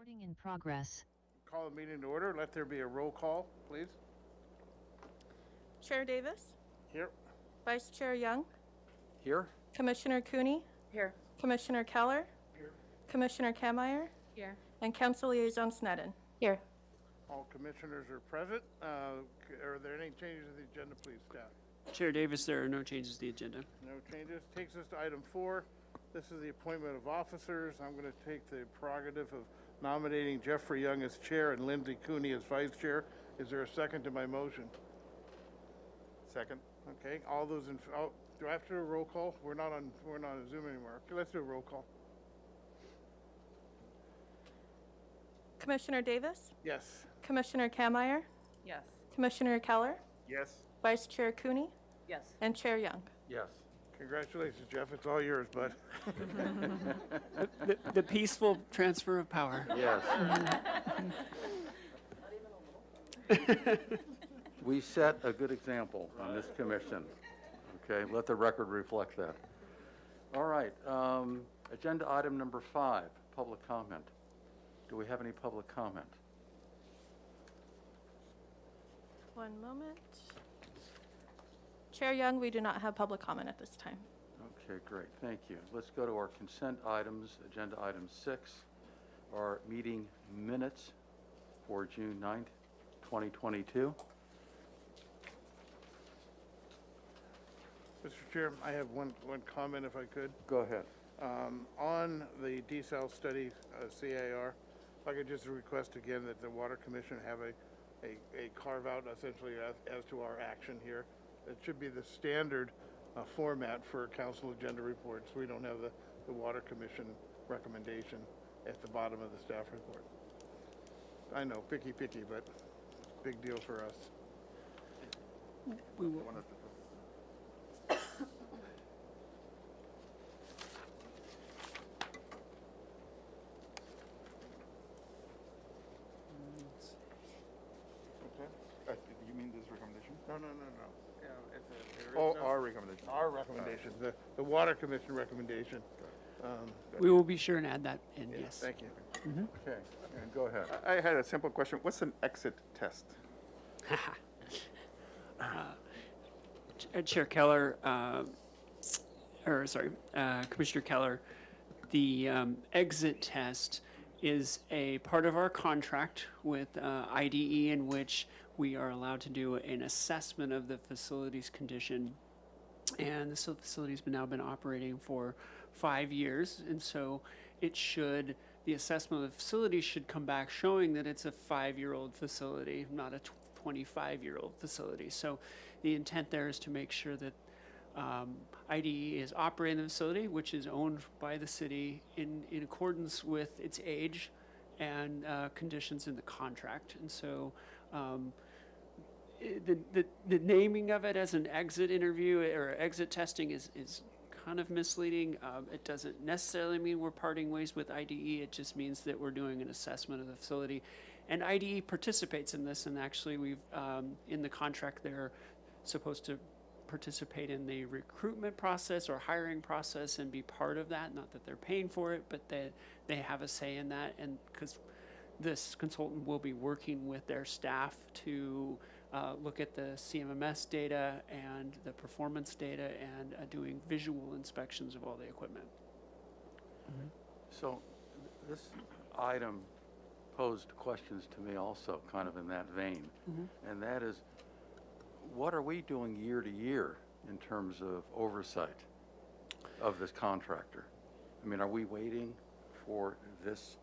Recording in progress. Call the meeting to order. Let there be a roll call, please. Chair Davis, Here. Vice Chair Young, Here? Commissioner Cooney, Here. Commissioner Keller, Here. Commissioner Kameyer, Here. and Council Liaison Sneddon. Here. All commissioners are present. Are there any changes to the agenda, please, staff? Chair Davis, there are no changes to the agenda. No changes. Takes us to item 4. This is the appointment of officers. I'm going to take the prerogative of nominating Jeffrey Young as chair and Lindsay Cooney as vice chair. Is there a second to my motion? Second. Okay, all those in, do I have to do a roll call? We're not on Zoom anymore. Okay, let's do a roll call. Commissioner Davis, Yes. Commissioner Kameyer, Yes. Commissioner Keller, Yes. Vice Chair Cooney, Yes. and Chair Young. Yes. Congratulations, Jeff. It's all yours, bud. The peaceful transfer of power. Yes. We set a good example on this commission. Okay, let the record reflect that. All right, agenda item number 5, public comment. Do we have any public comment? One moment. Chair Young, we do not have public comment at this time. Okay, great, thank you. Let's go to our consent items. Agenda item 6, our meeting minutes for June 9th, 2022. Mr. Chair, I have one comment if I could. Go ahead. On the desal study, CAR, if I could just request again that the Water Commission have a carve-out essentially as to our action here. It should be the standard format for council agenda reports. We don't have the Water Commission recommendation at the bottom of the staff report. I know, picky, but big deal for us. We will, Okay? You mean this recommendation? No. Yeah, there is Oh, no- our recommendation. Our recommendation, the Water Commission recommendation. we will be sure and add that in, Yeah, yes. Thank you. Okay, and go ahead. I had a simple question. What's an exit test? Chair Keller, Commissioner Keller, the exit test is a part of our contract with IDE in which we are allowed to do an assessment of the facility's condition. And the facility's now been operating for 5 years, and so the assessment of the facility should come back showing that it's a 5-year-old facility, not a 25-year-old facility. So the intent there is to make sure that IDE is operating the facility, which is owned by the city in accordance with its age and conditions in the contract. And so the naming of it as an exit interview or exit testing is kind of misleading. It doesn't necessarily mean we're parting ways with IDE. It just means that we're doing an assessment of the facility. And IDE participates in this, and actually we've, in the contract, they're supposed to participate in the recruitment process or hiring process and be part of that. Not that they're paying for it, but they have a say in that. And because this consultant will be working with their staff to look at the CMMS data and the performance data and doing visual inspections of all the equipment. So this item posed questions to me also, kind of in that vein. And that is, what are we doing year to year in terms of oversight of this contractor? I mean, are we waiting for this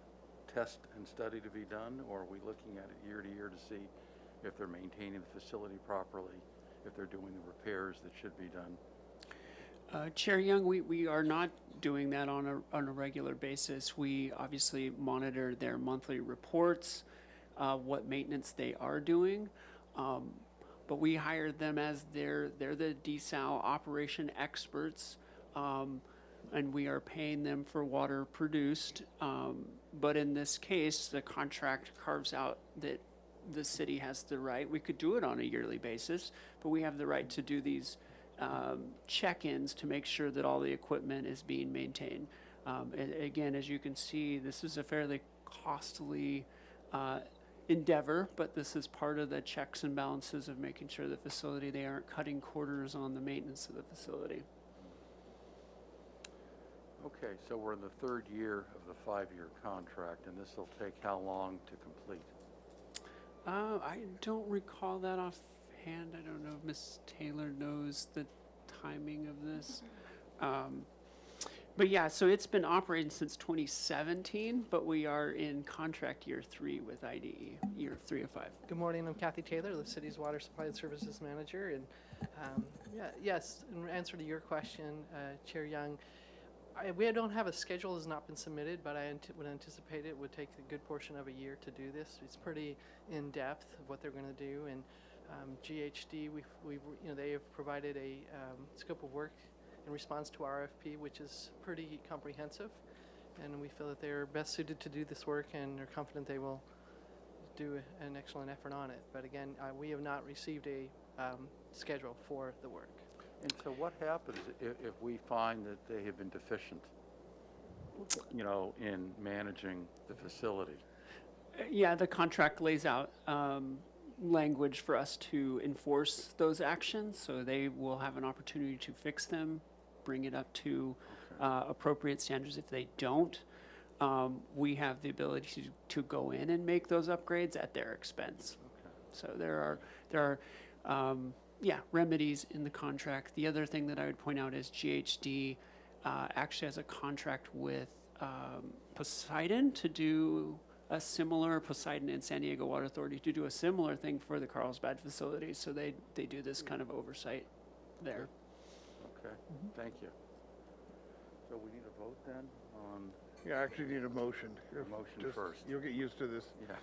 test and study to be done, or are we looking at it year to year to see if they're maintaining the facility properly, if they're doing the repairs that should be done? Chair Young, we are not doing that on a regular basis. We obviously monitor their monthly reports, what maintenance they are doing, but we hire them as they're the desal operation experts, and we are paying them for water produced. But in this case, the contract carves out that the city has the right. We could do it on a yearly basis, but we have the right to do these check-ins to make sure that all the equipment is being maintained. Again, as you can see, this is a fairly costly endeavor, but this is part of the checks and balances of making sure the facility, they aren't cutting corners on the maintenance of the facility. Okay, so we're in the third year of the five-year contract, and this will take how long to complete? I don't recall that offhand. I don't know if Ms. Taylor knows the timing of this. But yeah, so it's been operating since 2017, but we are in contract year 3 with IDE, year 3 of 5. Good morning, I'm Kathy Taylor, the city's Water Supply and Services Manager, and yes, in answer to your question, Chair Young, we don't have a schedule, has not been submitted, but I would anticipate it would take a good portion of a year to do this. It's pretty in-depth of what they're going to do, and GHD, they have provided a scope of work in response to our RFP, which is pretty comprehensive, and we feel that they're best suited to do this work and are confident they will do an excellent effort on it. But again, we have not received a schedule for the work. And so what happens if we find that they have been deficient, in managing the facility? Yeah, the contract lays out language for us to enforce those actions, so they will have an opportunity to fix them, bring it up to appropriate standards. If they don't, we have the ability to go in and make those upgrades at their expense. Okay. So there are remedies in the contract. The other thing that I would point out is GHD actually has a contract with Poseidon to do a similar, Poseidon and San Diego Water Authority to do a similar thing for the Carlsbad facility. So they do this kind of oversight there. Okay, thank you. So we need a vote then on, Yeah, I actually need a motion. motion first. You'll get used to this. yeah.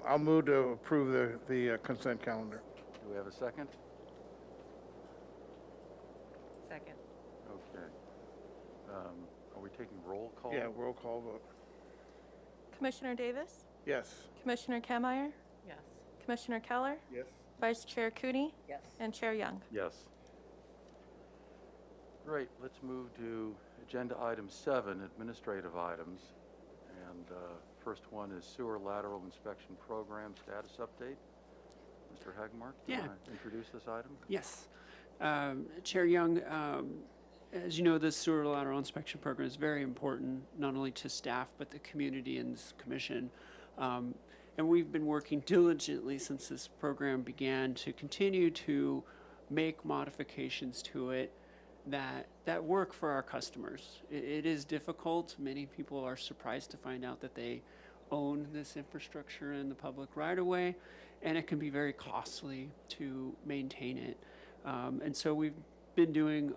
I'll move to approve the consent calendar. Do we have a second? Second. Okay. Are we taking roll call? Yeah, roll call vote. Commissioner Davis? Yes. Commissioner Kameyer? Yes. Commissioner Keller? Yes. Vice Chair Cooney? Yes. And Chair Young. Yes. Great, let's move to agenda item 7, administrative items. And first one is sewer lateral inspection program status update. Mr. Hagmark, do you Yeah. want to introduce this item? Yes. Chair Young, as you know, the sewer lateral inspection program is very important, not only to staff, but the community and this commission. And we've been working diligently since this program began to continue to make modifications to it that work for our customers. It is difficult. Many people are surprised to find out that they own this infrastructure in the public right of way, and it can be very costly to maintain it. And so we've been doing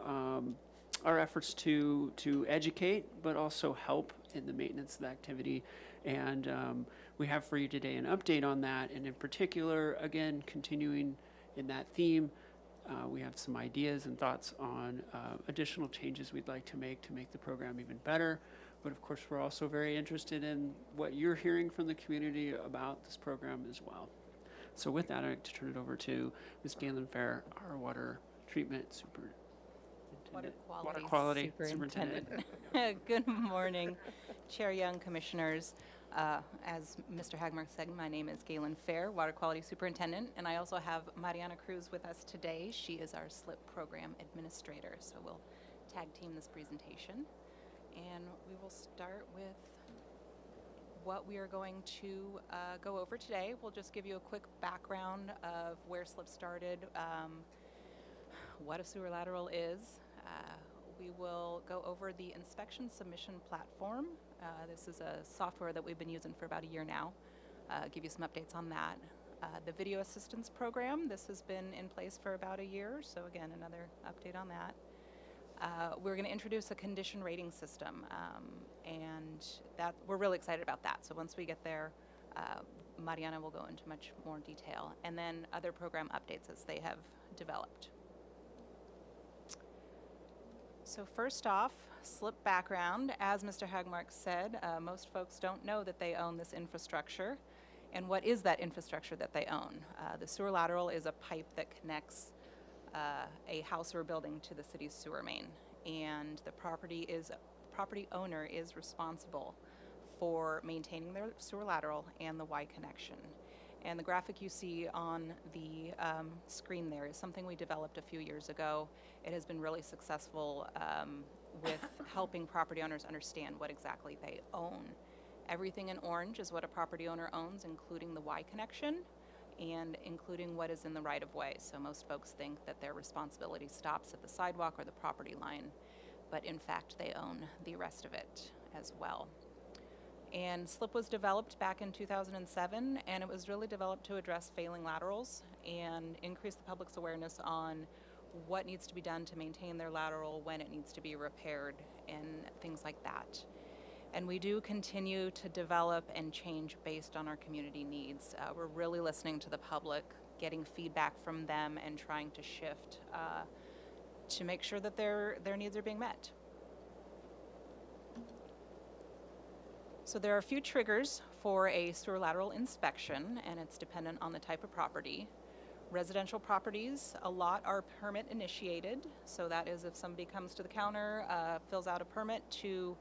our efforts to educate, but also help in the maintenance of the activity. And we have for you today an update on that. And in particular, again, continuing in that theme, we have some ideas and thoughts on additional changes we'd like to make the program even better. But of course, we're also very interested in what you're hearing from the community about this program as well. So with that, I'd like to turn it over to Ms. Galen Fair, our water treatment superintendent. Water quality superintendent. Good morning, Chair Young, commissioners. As Mr. Hagmark said, my name is Galen Fair, water quality superintendent, and I also have Mariana Cruz with us today. She is our SLIP program administrator, so we'll tag team this presentation. And we will start with what we are going to go over today. We'll just give you a quick background of where SLIP started, what a sewer lateral is. We will go over the inspection submission platform. This is a software that we've been using for about a year now. Give you some updates on that. The video assistance program, this has been in place for about a year, so again, another update on that. We're going to introduce a condition rating system, and that we're really excited about that. So once we get there, Mariana will go into much more detail, and then other program updates as they have developed. So first off, SLIP background. As Mr. Hagmark said, most folks don't know that they own this infrastructure. And what is that infrastructure that they own? The sewer lateral is a pipe that connects a house or building to the city's sewer main. And the property owner is responsible for maintaining their sewer lateral and the Y connection. And the graphic you see on the screen there is something we developed a few years ago. It has been really successful with helping property owners understand what exactly they own. Everything in orange is what a property owner owns, including the Y connection and including what is in the right-of-way. So most folks think that their responsibility stops at the sidewalk or the property line, but in fact they own the rest of it as well. And SLIP was developed back in 2007, and it was really developed to address failing laterals and increase the public's awareness on what needs to be done to maintain their lateral, when it needs to be repaired, and things like that. And we do continue to develop and change based on our community needs. We're really listening to the public, getting feedback from them, and trying to shift to make sure that their needs are being met. So there are a few triggers for a sewer lateral inspection, and it's dependent on the type of property. Residential properties, a lot are permit initiated. So that is if somebody comes to the counter, fills out a permit to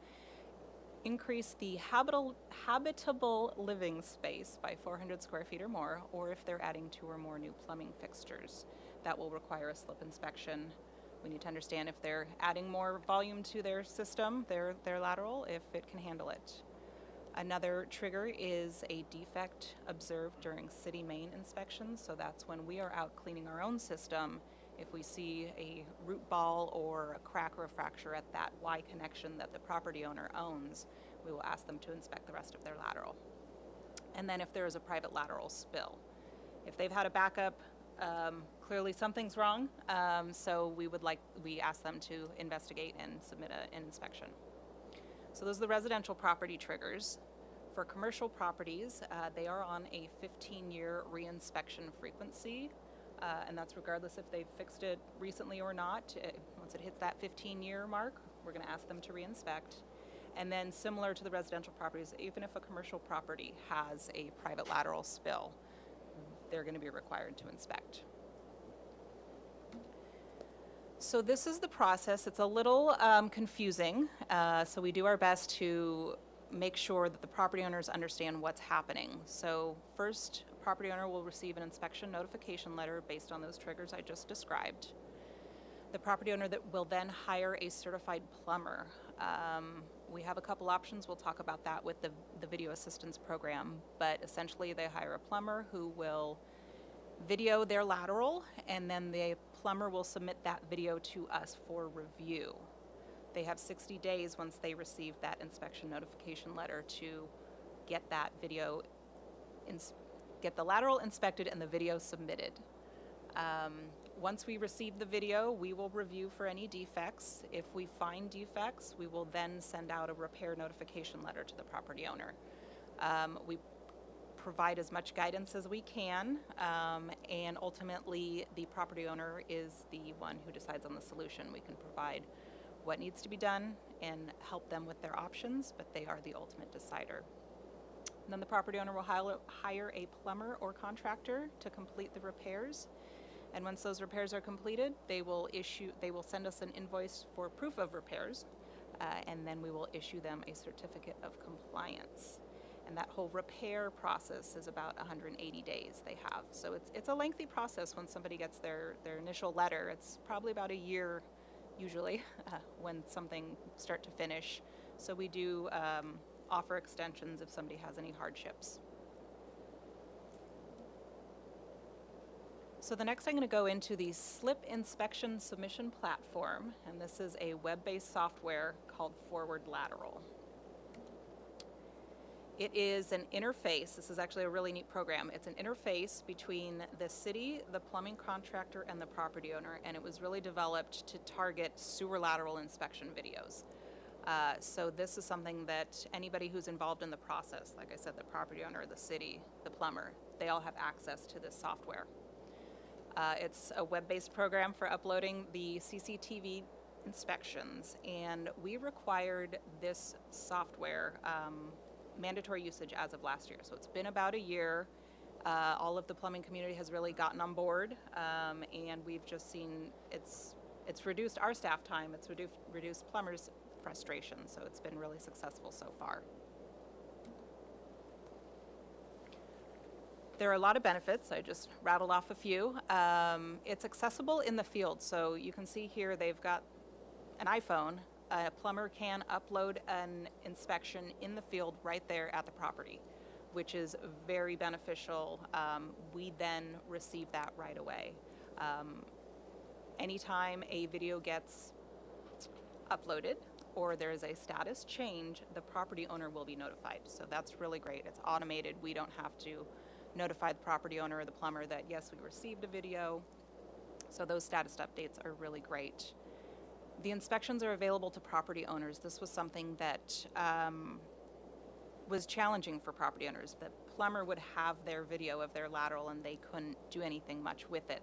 increase the habitable living space by 400 square feet or more, or if they're adding 2 or more new plumbing fixtures. That will require a SLIP inspection. We need to understand if they're adding more volume to their system, their lateral, if it can handle it. Another trigger is a defect observed during city main inspections. So that's when we are out cleaning our own system. If we see a root ball or a crack or a fracture at that Y connection that the property owner owns, we will ask them to inspect the rest of their lateral. And then if there is a private lateral spill. If they've had a backup, clearly something's wrong. So we ask them to investigate and submit an inspection. So those are the residential property triggers. For commercial properties, they are on a 15-year reinspection frequency, and that's regardless if they've fixed it recently or not. Once it hits that 15-year mark, we're going to ask them to reinspect. And then similar to the residential properties, even if a commercial property has a private lateral spill, they're going to be required to inspect. So this is the process. It's a little confusing, so we do our best to make sure that the property owners understand what's happening. So first, a property owner will receive an inspection notification letter based on those triggers I just described. The property owner that will then hire a certified plumber. We have a couple options. We'll talk about that with the video assistance program, but essentially they hire a plumber who will video their lateral, and then the plumber will submit that video to us for review. They have 60 days once they receive that inspection notification letter to get that video, get the lateral inspected and the video submitted. Once we receive the video, we will review for any defects. If we find defects, we will then send out a repair notification letter to the property owner. We provide as much guidance as we can, and ultimately the property owner is the one who decides on the solution. We can provide what needs to be done and help them with their options, but they are the ultimate decider. And then the property owner will hire a plumber or contractor to complete the repairs. And once those repairs are completed, they will send us an invoice for proof of repairs, and then we will issue them a certificate of compliance. And that whole repair process is about 180 days they have. So it's a lengthy process when somebody gets their initial letter. It's probably about a year usually when something start to finish. So we do offer extensions if somebody has any hardships. So the next I'm going to go into the SLIP inspection submission platform, and this is a web-based software called Forward Lateral. It is an interface. This is actually a really neat program. It's an interface between the city, the plumbing contractor, and the property owner, and it was really developed to target sewer lateral inspection videos. So this is something that anybody who's involved in the process, like I said, the property owner, the city, the plumber, they all have access to this software. It's a web-based program for uploading the CCTV inspections, and we required this software mandatory usage as of last year. So it's been about a year. All of the plumbing community has really gotten on board, and we've just seen it's reduced our staff time, it's reduced plumbers' frustration, so it's been really successful so far. There are a lot of benefits. I just rattled off a few. It's accessible in the field. So you can see here they've got an iPhone. A plumber can upload an inspection in the field right there at the property, which is very beneficial. We then receive that right away. Anytime a video gets uploaded or there is a status change, the property owner will be notified. So that's really great. It's automated. We don't have to notify the property owner or the plumber that, yes, we received a video. So those status updates are really great. The inspections are available to property owners. This was something that was challenging for property owners. The plumber would have their video of their lateral and they couldn't do anything much with it.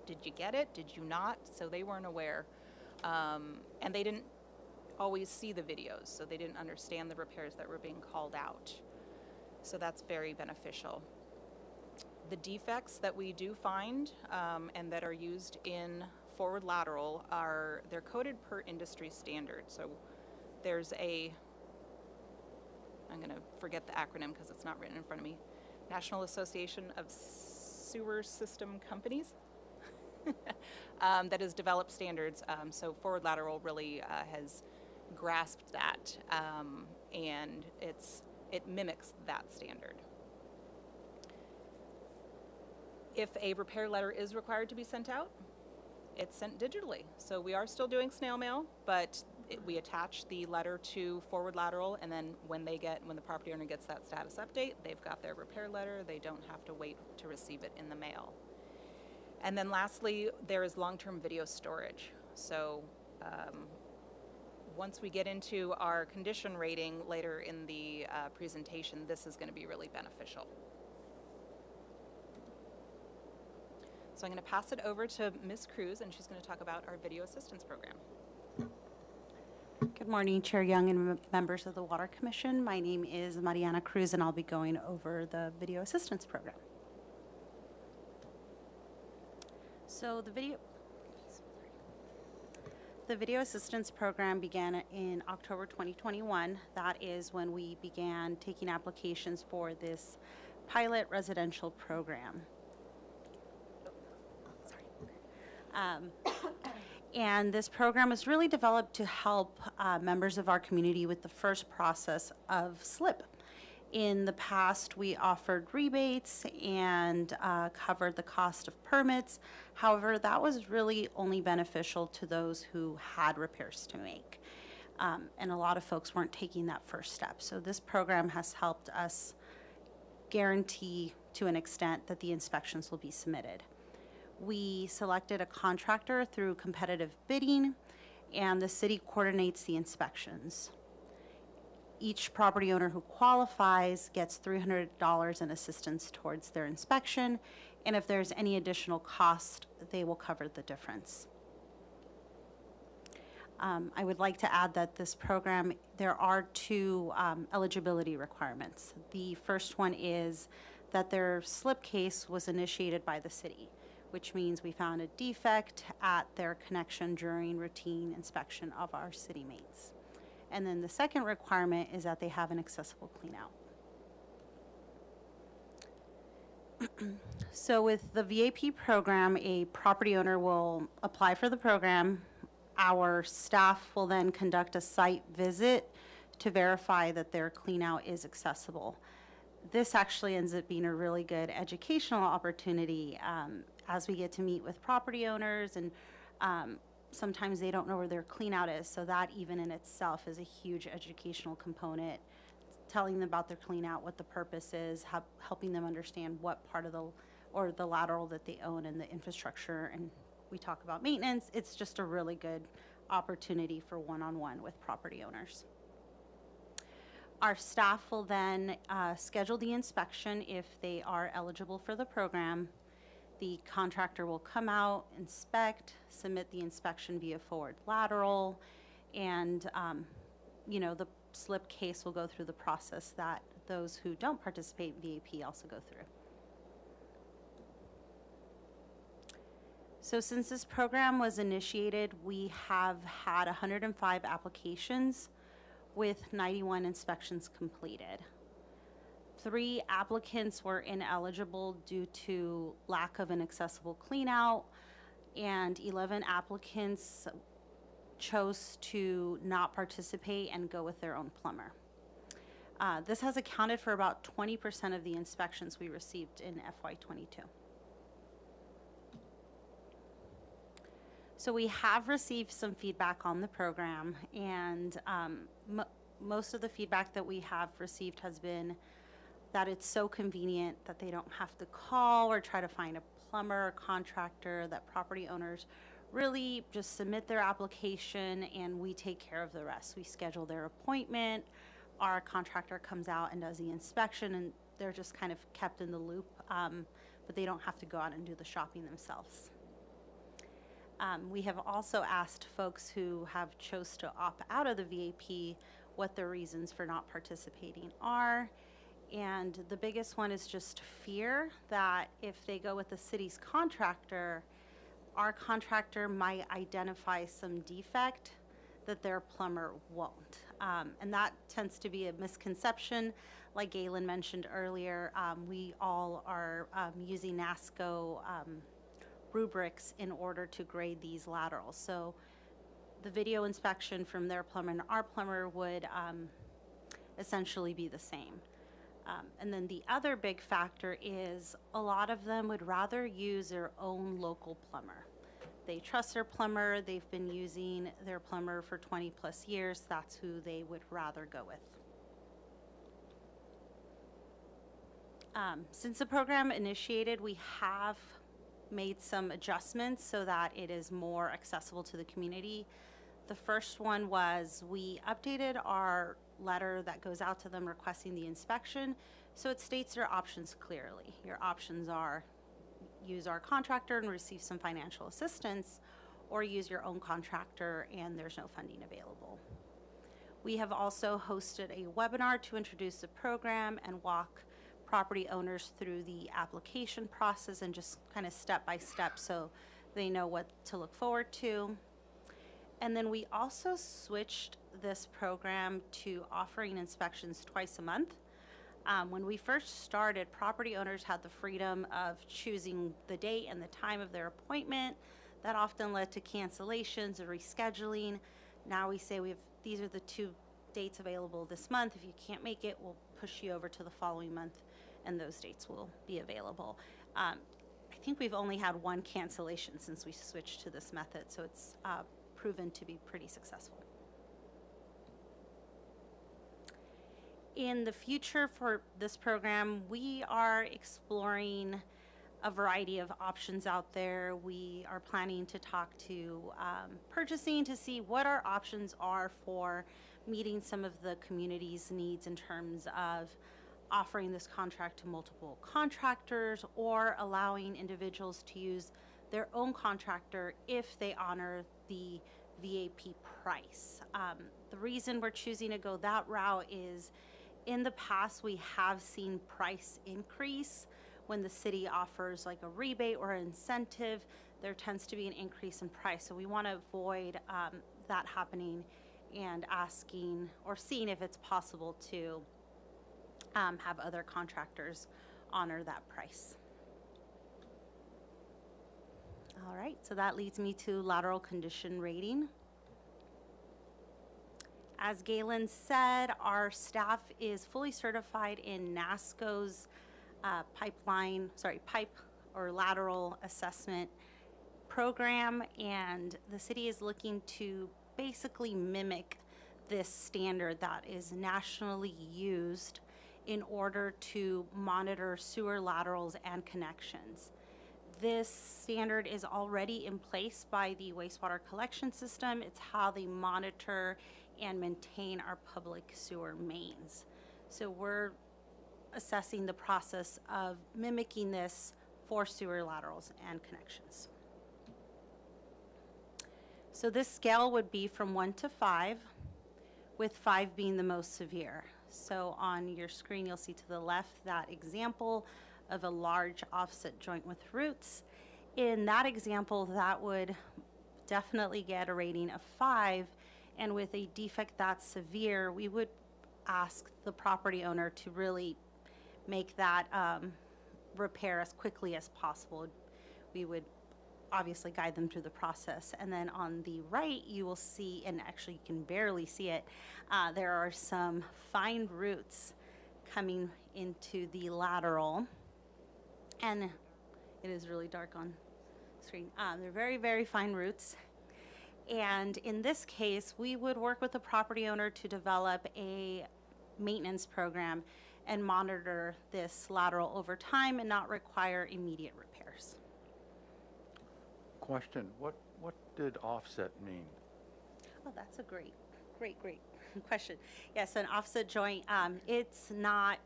Did you get it? Did you not? So they weren't aware. And they didn't always see the videos, so they didn't understand the repairs that were being called out. So that's very beneficial. The defects that we do find and that are used in forward lateral they're coded per industry standard. So there's I'm going to forget the acronym because it's not written in front of me, National Association of Sewer System Companies, that has developed standards. So forward lateral really has grasped that, and it mimics that standard. If a repair letter is required to be sent out, it's sent digitally. So we are still doing snail mail, but we attach the letter to forward lateral, and then when the property owner gets that status update, they've got their repair letter. They don't have to wait to receive it in the mail. And then lastly, there is long-term video storage. So once we get into our condition rating later in the presentation, this is going to be really beneficial. So I'm going to pass it over to Ms. Cruz, and she's going to talk about our video assistance program. Good morning, Chair Young and members of the Water Commission. My name is Mariana Cruz, and I'll be going over the video assistance program. So the video assistance program began in October 2021. That is when we began taking applications for this pilot residential program. And this program was really developed to help members of our community with the first process of SLIP. In the past, we offered rebates and covered the cost of permits. However, that was really only beneficial to those who had repairs to make. And a lot of folks weren't taking that first step. So this program has helped us guarantee to an extent that the inspections will be submitted. We selected a contractor through competitive bidding, and the city coordinates the inspections. Each property owner who qualifies gets $300 in assistance towards their inspection, and if there's any additional cost, they will cover the difference. I would like to add that this program, there are two eligibility requirements. The first one is that their SLIP case was initiated by the city, which means we found a defect at their connection during routine inspection of our city mains. And then the second requirement is that they have an accessible cleanout. So with the VAP program, a property owner will apply for the program. Our staff will then conduct a site visit to verify that their cleanout is accessible. This actually ends up being a really good educational opportunity as we get to meet with property owners, and sometimes they don't know where their cleanout is, so that even in itself is a huge educational component, telling them about their cleanout, what the purpose is, helping them understand what part of the lateral that they own and the infrastructure, and we talk about maintenance. It's just a really good opportunity for one-on-one with property owners. Our staff will then schedule the inspection if they are eligible for the program. The contractor will come out, inspect, submit the inspection via forward lateral, and the SLIP case will go through the process that those who don't participate in VAP also go through. So since this program was initiated, we have had 105 applications with 91 inspections completed. 3 applicants were ineligible due to lack of an accessible cleanout, and 11 applicants chose to not participate and go with their own plumber. This has accounted for about 20% of the inspections we received in FY22. So we have received some feedback on the program, and most of the feedback that we have received has been that it's so convenient that they don't have to call or try to find a plumber or contractor, that property owners really just submit their application and we take care of the rest. We schedule their appointment, our contractor comes out and does the inspection, and they're just kind of kept in the loop, but they don't have to go out and do the shopping themselves. We have also asked folks who have chose to opt out of the VAP what their reasons for not participating are. And the biggest one is just fear that if they go with the city's contractor, our contractor might identify some defect that their plumber won't. And that tends to be a misconception. Like Galen mentioned earlier, we all are using NASCO rubrics in order to grade these laterals. So the video inspection from their plumber and our plumber would essentially be the same. And then the other big factor is a lot of them would rather use their own local plumber. They trust their plumber, they've been using their plumber for 20 plus years, that's who they would rather go with. Since the program initiated, we have made some adjustments so that it is more accessible to the community. The first one was we updated our letter that goes out to them requesting the inspection, so it states their options clearly. Your options are use our contractor and receive some financial assistance, or use your own contractor and there's no funding available. We have also hosted a webinar to introduce the program and walk property owners through the application process and just kind of step by step so they know what to look forward to. And then we also switched this program to offering inspections twice a month. When we first started, property owners had the freedom of choosing the date and the time of their appointment. That often led to cancellations or rescheduling. Now we say these are the 2 dates available this month. If you can't make it, we'll push you over to the following month and those dates will be available. I think we've only had 1 cancellation since we switched to this method, so it's proven to be pretty successful. In the future for this program, we are exploring a variety of options out there. We are planning to talk to purchasing to see what our options are for meeting some of the community's needs in terms of offering this contract to multiple contractors or allowing individuals to use their own contractor if they honor the VAP price. The reason we're choosing to go that route is in the past we have seen price increase when the city offers like a rebate or an incentive. There tends to be an increase in price, so we want to avoid that happening and asking or seeing if it's possible to have other contractors honor that price. All right, so that leads me to lateral condition rating. As Galen said, our staff is fully certified in NASCO's pipe or lateral assessment program, and the city is looking to basically mimic this standard that is nationally used in order to monitor sewer laterals and connections. This standard is already in place by the wastewater collection system. It's how they monitor and maintain our public sewer mains. So we're assessing the process of mimicking this for sewer laterals and connections. So this scale would be from 1 to 5, with 5 being the most severe. So on your screen, you'll see to the left that example of a large offset joint with roots. In that example, that would definitely get a rating of 5, and with a defect that's severe, we would ask the property owner to really make that repair as quickly as possible. We would obviously guide them through the process. And then on the right, you will see, and actually you can barely see it, there are some fine roots coming into the lateral. And it is really dark on screen. They're very, very fine roots. And in this case, we would work with the property owner to develop a maintenance program and monitor this lateral over time and not require immediate repairs. Question, what did offset mean? Oh, that's a great question. Yes, an offset joint, it's not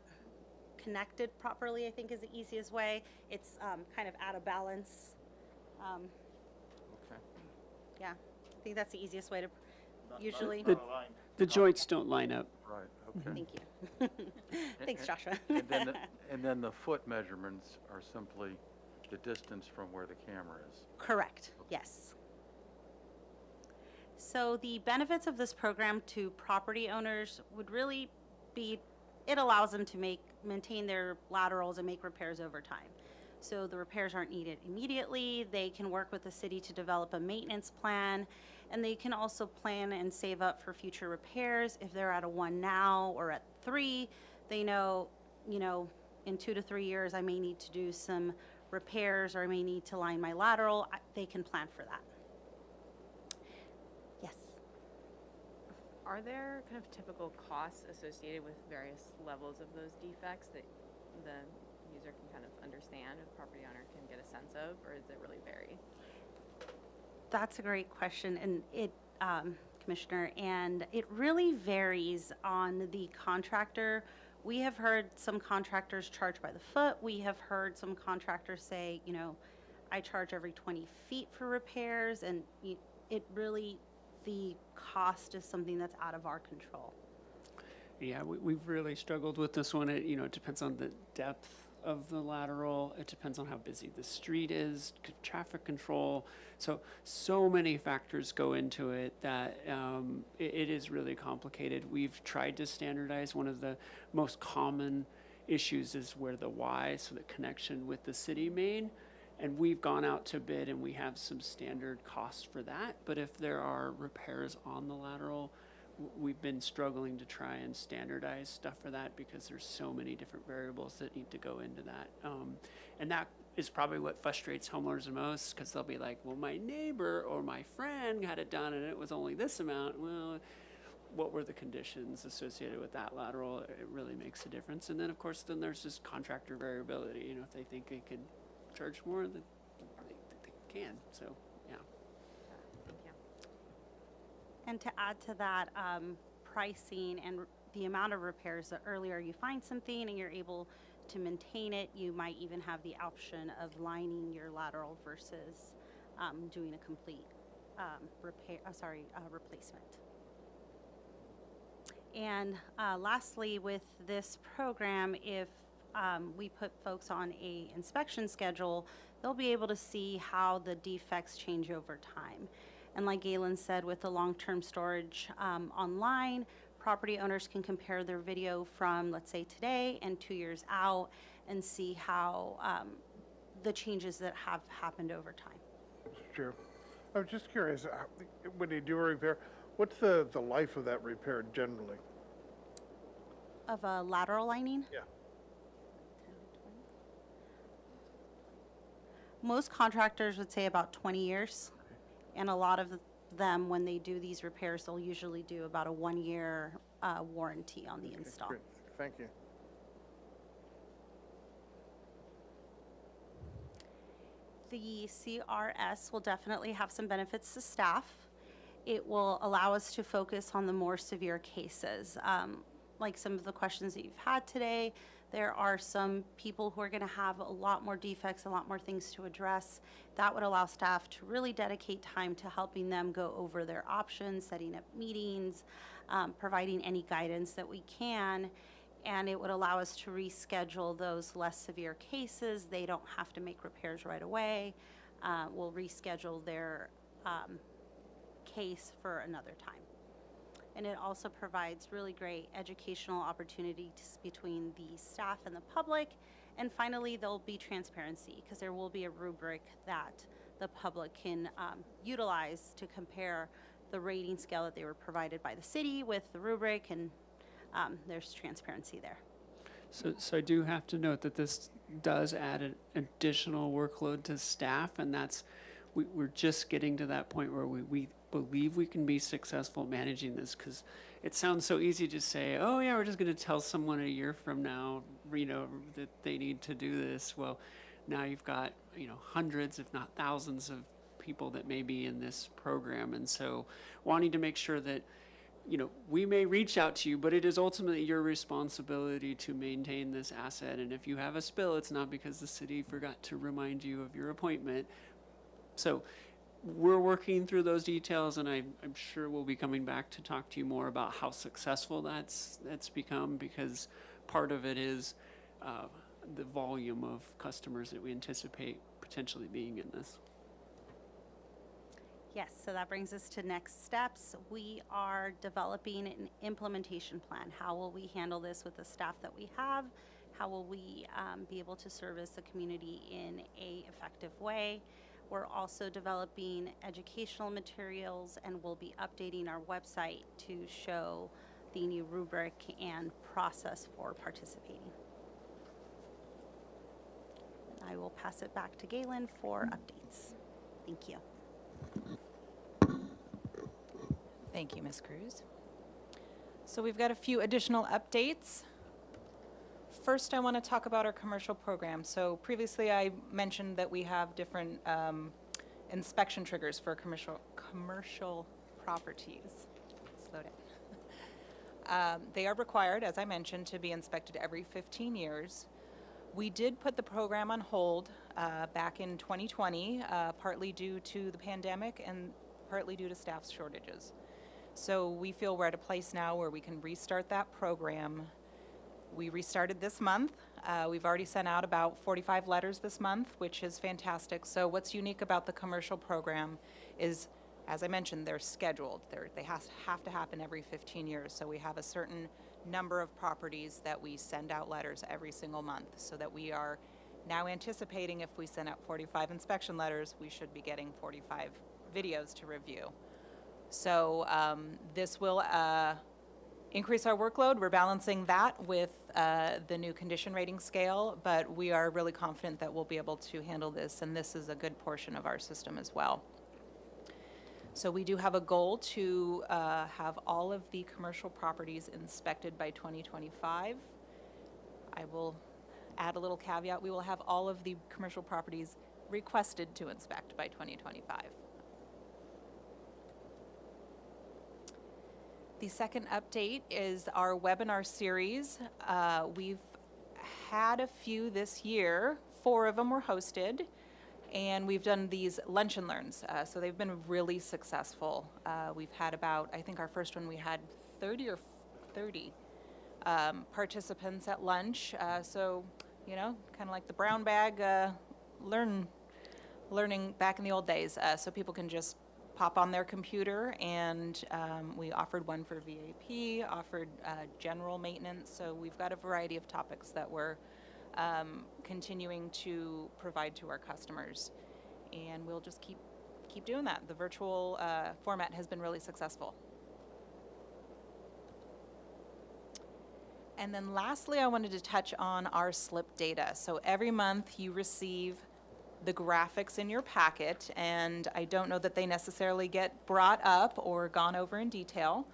connected properly, I think is the easiest way. It's kind of out of balance. Okay. Yeah, I think that's the easiest way to usually. The joints don't line up. Right, okay. Thank you. Thanks, Joshua. And then the foot measurements are simply the distance from where the camera is. Correct, yes. So the benefits of this program to property owners would really be, it allows them to maintain their laterals and make repairs over time. So the repairs aren't needed immediately. They can work with the city to develop a maintenance plan, and they can also plan and save up for future repairs. If they're at a 1 now or at 3, they know, in 2 to 3 years, I may need to do some repairs or I may need to line my lateral. They can plan for that. Yes. Are there kind of typical costs associated with various levels of those defects that the user can kind of understand or the property owner can get a sense of, or does it really vary? That's a great question, and Commissioner, and it really varies on the contractor. We have heard some contractors charge by the foot. We have heard some contractors say, I charge every 20 feet for repairs, and it really, the cost is something that's out of our control. Yeah, we've really struggled with this one. It depends on the depth of the lateral. It depends on how busy the street is, traffic control. So many factors go into it that it is really complicated. We've tried to standardize. One of the most common issues is where the Y, so the connection with the city main. And we've gone out to bid and we have some standard costs for that. But if there are repairs on the lateral, we've been struggling to try and standardize stuff for that because there's so many different variables that need to go into that. And that is probably what frustrates homeowners the most, because they'll be like, well, my neighbor or my friend had it done and it was only this amount. Well, what were the conditions associated with that lateral? It really makes a difference. And then, of course, then there's just contractor variability. If they think they could charge more, then they can. So, yeah. Thank you. And to add to that, pricing and the amount of repairs, the earlier you find something and you're able to maintain it, you might even have the option of lining your lateral versus doing a complete replacement. And lastly, with this program, if we put folks on a inspection schedule, they'll be able to see how the defects change over time. And like Galen said, with the long-term storage online, property owners can compare their video from, let's say, today and 2 years out and see how the changes that have happened over time. Mr. Chair, I'm just curious, when you do a repair, what's the life of that repair generally? Of a lateral lining? Yeah. Most contractors would say about 20 years. And a lot of them, when they do these repairs, they'll usually do about a 1-year warranty on the install. Great. Thank you. The CRS will definitely have some benefits to staff. It will allow us to focus on the more severe cases. Like some of the questions that you've had today, there are some people who are going to have a lot more defects, a lot more things to address. That would allow staff to really dedicate time to helping them go over their options, setting up meetings, providing any guidance that we can. And it would allow us to reschedule those less severe cases. They don't have to make repairs right away. We'll reschedule their case for another time. And it also provides really great educational opportunities between the staff and the public. And finally, there'll be transparency because there will be a rubric that the public can utilize to compare the rating scale that they were provided by the city with the rubric, and there's transparency there. So I do have to note that this does add an additional workload to staff, and we're just getting to that point where we believe we can be successful managing this, because it sounds so easy to say, oh yeah, we're just going to tell someone a year from now, that they need to do this. Well, now you've got, hundreds, if not thousands of people that may be in this program. And so wanting to make sure that, we may reach out to you, but it is ultimately your responsibility to maintain this asset. And if you have a spill, it's not because the city forgot to remind you of your appointment. So we're working through those details, and I'm sure we'll be coming back to talk to you more about how successful that's become, because part of it is the volume of customers that we anticipate potentially being in this. Yes, so that brings us to next steps. We are developing an implementation plan. How will we handle this with the staff that we have? How will we be able to service the community in an effective way? We're also developing educational materials, and we'll be updating our website to show the new rubric and process for participating. And I will pass it back to Galen for updates. Thank you. Thank you, Ms. Cruz. So we've got a few additional updates. First, I want to talk about our commercial program. So previously I mentioned that we have different inspection triggers for commercial properties. Slow down. They are required, as I mentioned, to be inspected every 15 years. We did put the program on hold back in 2020, partly due to the pandemic and partly due to staff shortages. So we feel we're at a place now where we can restart that program. We restarted this month. We've already sent out about 45 letters this month, which is fantastic. So what's unique about the commercial program is, as I mentioned, they're scheduled. They have to happen every 15 years. So we have a certain number of properties that we send out letters every single month, so that we are now anticipating if we send out 45 inspection letters, we should be getting 45 videos to review. So this will increase our workload. We're balancing that with the new condition rating scale, but we are really confident that we'll be able to handle this, and this is a good portion of our system as well. So we do have a goal to have all of the commercial properties inspected by 2025. I will add a little caveat. We will have all of the commercial properties requested to inspect by 2025. The second update is our webinar series. We've had a few this year. 4 of them were hosted, and we've done these lunch and learns. So they've been really successful. We've had about, I think our first one we had 30 participants at lunch. So, kind of like the brown bag learning back in the old days. So people can just pop on their computer, and we offered one for VAP, offered general maintenance. So we've got a variety of topics that we're continuing to provide to our customers, and we'll just keep doing that. The virtual format has been really successful. And then lastly, I wanted to touch on our slip data. So every month you receive the graphics in your packet, and I don't know that they necessarily get brought up or gone over in detail.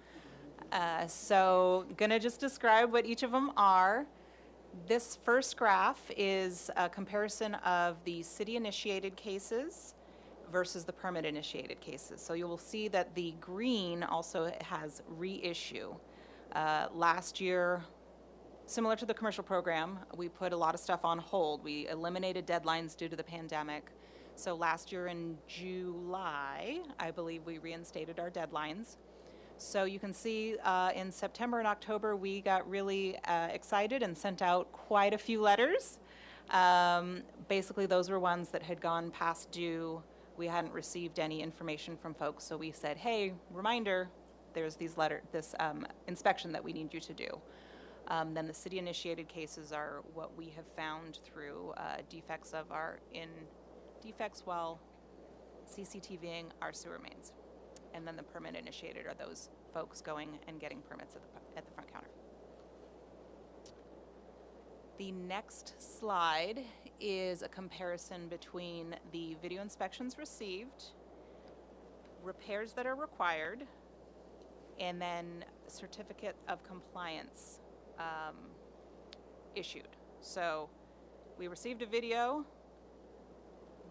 So gonna just describe what each of them are. This first graph is a comparison of the city-initiated cases versus the permit-initiated cases. So you will see that the green also has reissue. Last year, similar to the commercial program, we put a lot of stuff on hold. We eliminated deadlines due to the pandemic. So last year in July, I believe we reinstated our deadlines. So you can see in September and October, we got really excited and sent out quite a few letters. Basically, those were ones that had gone past due. We hadn't received any information from folks. So we said, hey, reminder, there's this inspection that we need you to do. Then the city-initiated cases are what we have found through defects while CCTVing our sewer mains. And then the permit initiated are those folks going and getting permits at the front counter. The next slide is a comparison between the video inspections received, repairs that are required, and then certificate of compliance issued. So we received a video,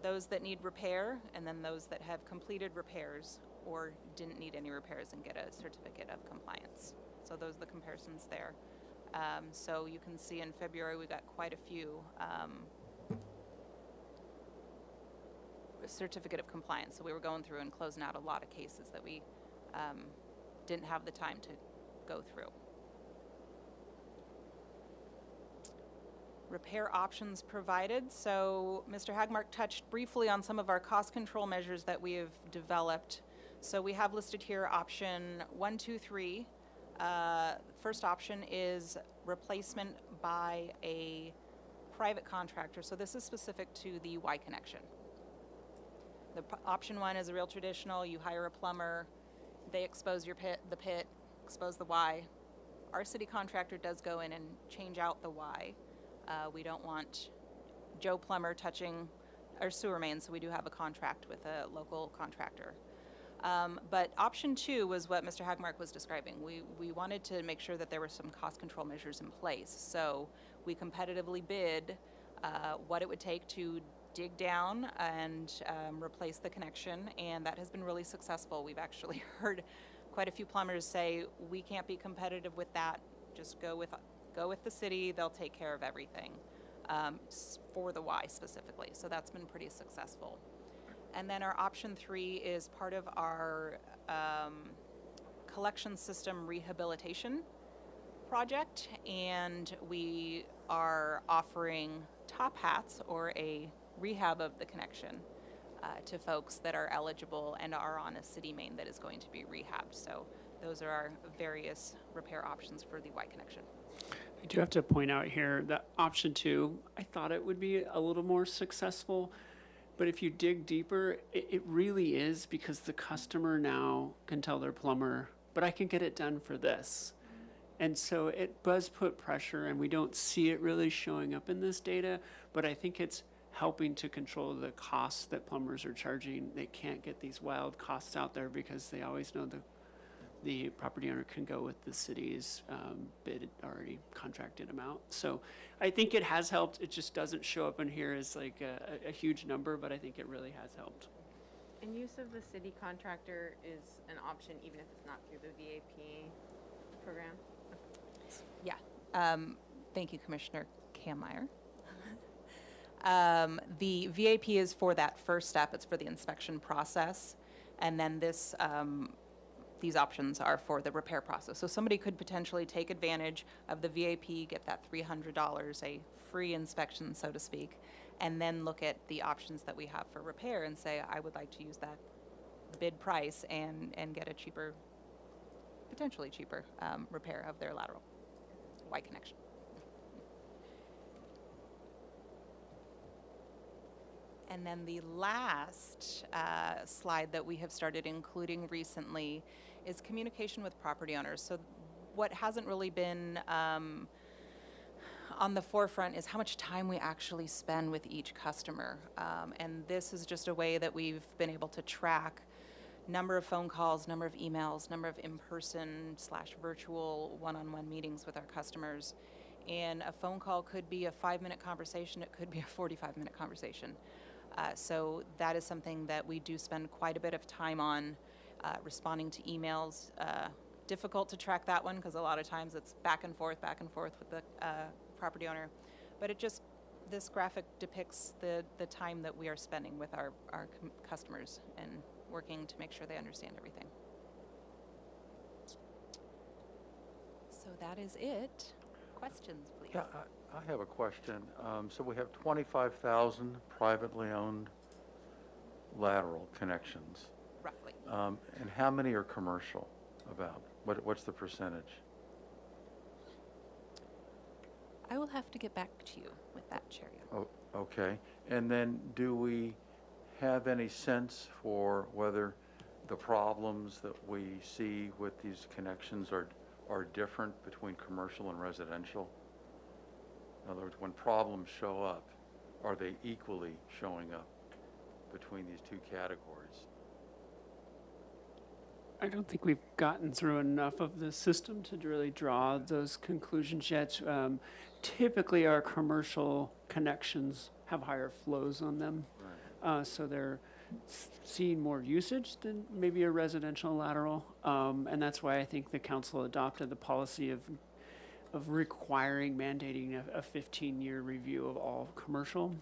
those that need repair, and then those that have completed repairs or didn't need any repairs and get a certificate of compliance. So those are the comparisons there. So you can see in February we got quite a few certificate of compliance. So we were going through and closing out a lot of cases that we didn't have the time to go through. Repair options provided. So Mr. Hagmark touched briefly on some of our cost control measures that we have developed. So we have listed here option 1, 2, 3. First option is replacement by a private contractor. So this is specific to the Y connection. Option 1 is a real traditional. You hire a plumber, they expose the pit, expose the Y. Our city contractor does go in and change out the Y. We don't want Joe Plumber touching our sewer main, so we do have a contract with a local contractor. But option 2 was what Mr. Hagmark was describing. We wanted to make sure that there were some cost control measures in place. So we competitively bid what it would take to dig down and replace the connection, and that has been really successful. We've actually heard quite a few plumbers say, we can't be competitive with that. Just go with the city, they'll take care of everything for the Y specifically. So that's been pretty successful. And then our option 3 is part of our collection system rehabilitation project, and we are offering top hats or a rehab of the connection to folks that are eligible and are on a city main that is going to be rehabbed. So those are our various repair options for the Y connection. I do have to point out here that option 2, I thought it would be a little more successful, but if you dig deeper, it really is, because the customer now can tell their plumber, but I can get it done for this. And so it does put pressure, and we don't see it really showing up in this data, but I think it's helping to control the costs that plumbers are charging. They can't get these wild costs out there because they always know the property owner can go with the city's bid already contracted amount. So I think it has helped. It just doesn't show up in here as like a huge number, but I think it really has helped. And use of the city contractor is an option even if it's not through the VAP program? Yeah. Thank you, Commissioner Kammeier. The VAP is for that first step. It's for the inspection process. And then these options are for the repair process. So somebody could potentially take advantage of the VAP, get that $300, a free inspection, so to speak, and then look at the options that we have for repair and say, I would like to use that bid price and get a cheaper, potentially cheaper repair of their lateral Y connection. And then the last slide that we have started including recently is communication with property owners. So what hasn't really been on the forefront is how much time we actually spend with each customer. And this is just a way that we've been able to track number of phone calls, number of emails, number of in-person / virtual one-on-one meetings with our customers. And a phone call could be a 5-minute conversation, it could be a 45-minute conversation. So that is something that we do spend quite a bit of time on, responding to emails. Difficult to track that one because a lot of times it's back and forth with the property owner. But this graphic depicts the time that we are spending with our customers and working to make sure they understand everything. So that is it. Questions, please? Yeah, I have a question. So we have 25,000 privately owned lateral connections. Roughly. And how many are commercial? about? What's the percentage? I will have to get back to you with that, Chair Young. Oh, okay. And then do we have any sense for whether the problems that we see with these connections are different between commercial and residential? In other words, when problems show up, are they equally showing up between these two categories? I don't think we've gotten through enough of the system to really draw those conclusions yet. Typically, our commercial connections have higher flows on them, so they're seeing more usage than maybe a residential lateral, and that's why I think the council adopted the policy of requiring, mandating a 15-year review of all commercial,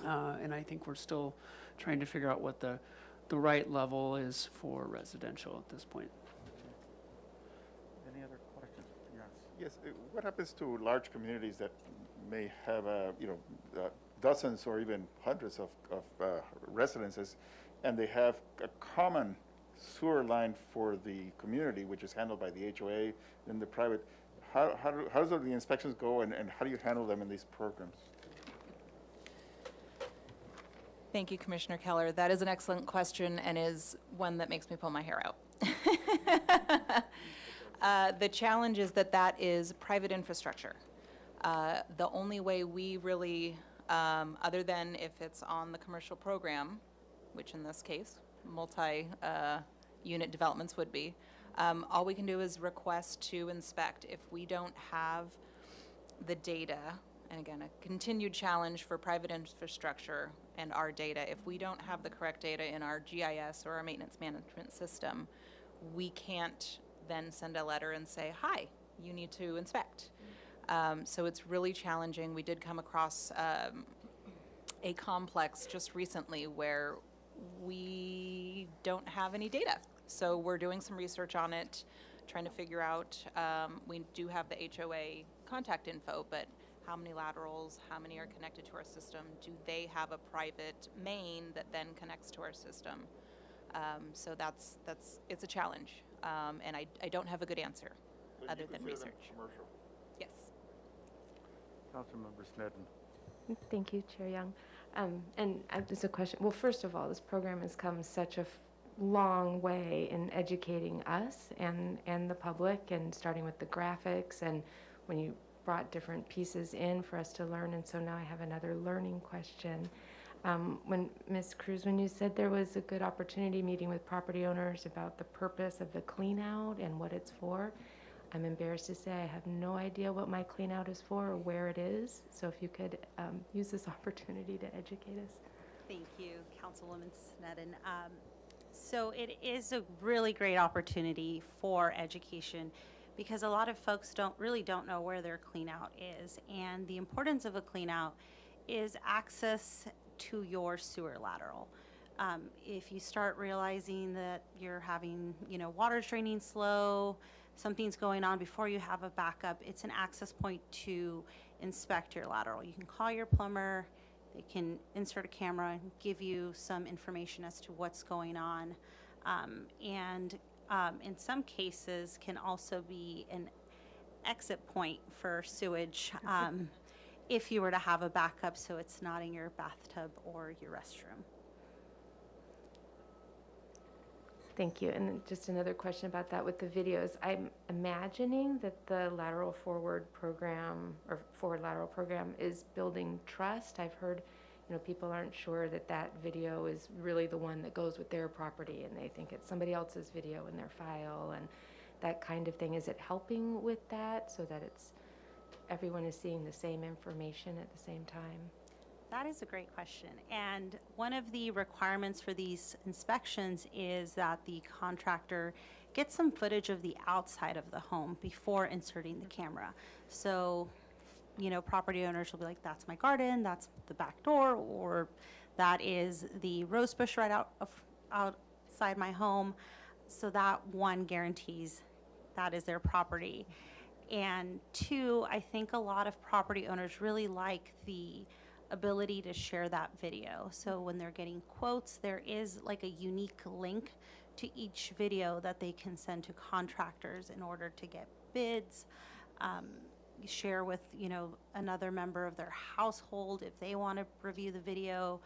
and I think we're still trying to figure out what the right level is for residential at this point. Any other questions? Yes. Yes, what happens to large communities that may have, dozens or even hundreds of residences, and they have a common sewer line for the community, which is handled by the HOA and the private? How does the inspections go, and how do you handle them in these programs? Thank you, Commissioner Keller. That is an excellent question and is one that makes me pull my hair out. The challenge is that is private infrastructure. The only way we really, other than if it's on the commercial program, which in this case, multi-unit developments would be, all we can do is request to inspect. If we don't have the data, and again, a continued challenge for private infrastructure and our data, if we don't have the correct data in our GIS or our maintenance management system, we can't then send a letter and say, hi, you need to inspect. So it's really challenging. We did come across a complex just recently where we don't have any data. So we're doing some research on it, trying to figure out, we do have the HOA contact info, but how many laterals, how many are connected to our system? Do they have a private main that then connects to our system? So it's a challenge, and I don't have a good answer other than research. Commercial. Yes. Councilmember Snedden. Thank you, Chair Young. There's a question. Well, first of all, this program has come such a long way in educating us and the public, and starting with the graphics, and when you brought different pieces in for us to learn. And so now I have another learning question. When Ms. Cruz, when you said there was a good opportunity meeting with property owners about the purpose of the clean out and what it's for, I'm embarrassed to say I have no idea what my clean out is for or where it is. So if you could use this opportunity to educate us. Thank you, Councilwoman Snedden. So it is a really great opportunity for education, because a lot of folks don't know where their clean out is. And the importance of a clean out is access to your sewer lateral. If you start realizing that you're having, water draining slow, something's going on before you have a backup, it's an access point to inspect your lateral. You can call your plumber, they can insert a camera and give you some information as to what's going on. In some cases can also be an exit point for sewage if you were to have a backup, so it's not in your bathtub or your restroom. Thank you. And then just another question about that with the videos. I'm imagining that the lateral forward program or forward lateral program is building trust. I've heard, people aren't sure that video is really the one that goes with their property, and they think it's somebody else's video in their file and that kind of thing. Is it helping with that so that everyone is seeing the same information at the same time? That is a great question. And one of the requirements for these inspections is that the contractor get some footage of the outside of the home before inserting the camera. So, property owners will be like, that's my garden, that's the back door, or that is the rose bush right outside my home. So that one guarantees that is their property. And two, I think a lot of property owners really like the ability to share that video. So when they're getting quotes, there is like a unique link to each video that they can send to contractors in order to get bids, share with, another member of their household if they want to review the video.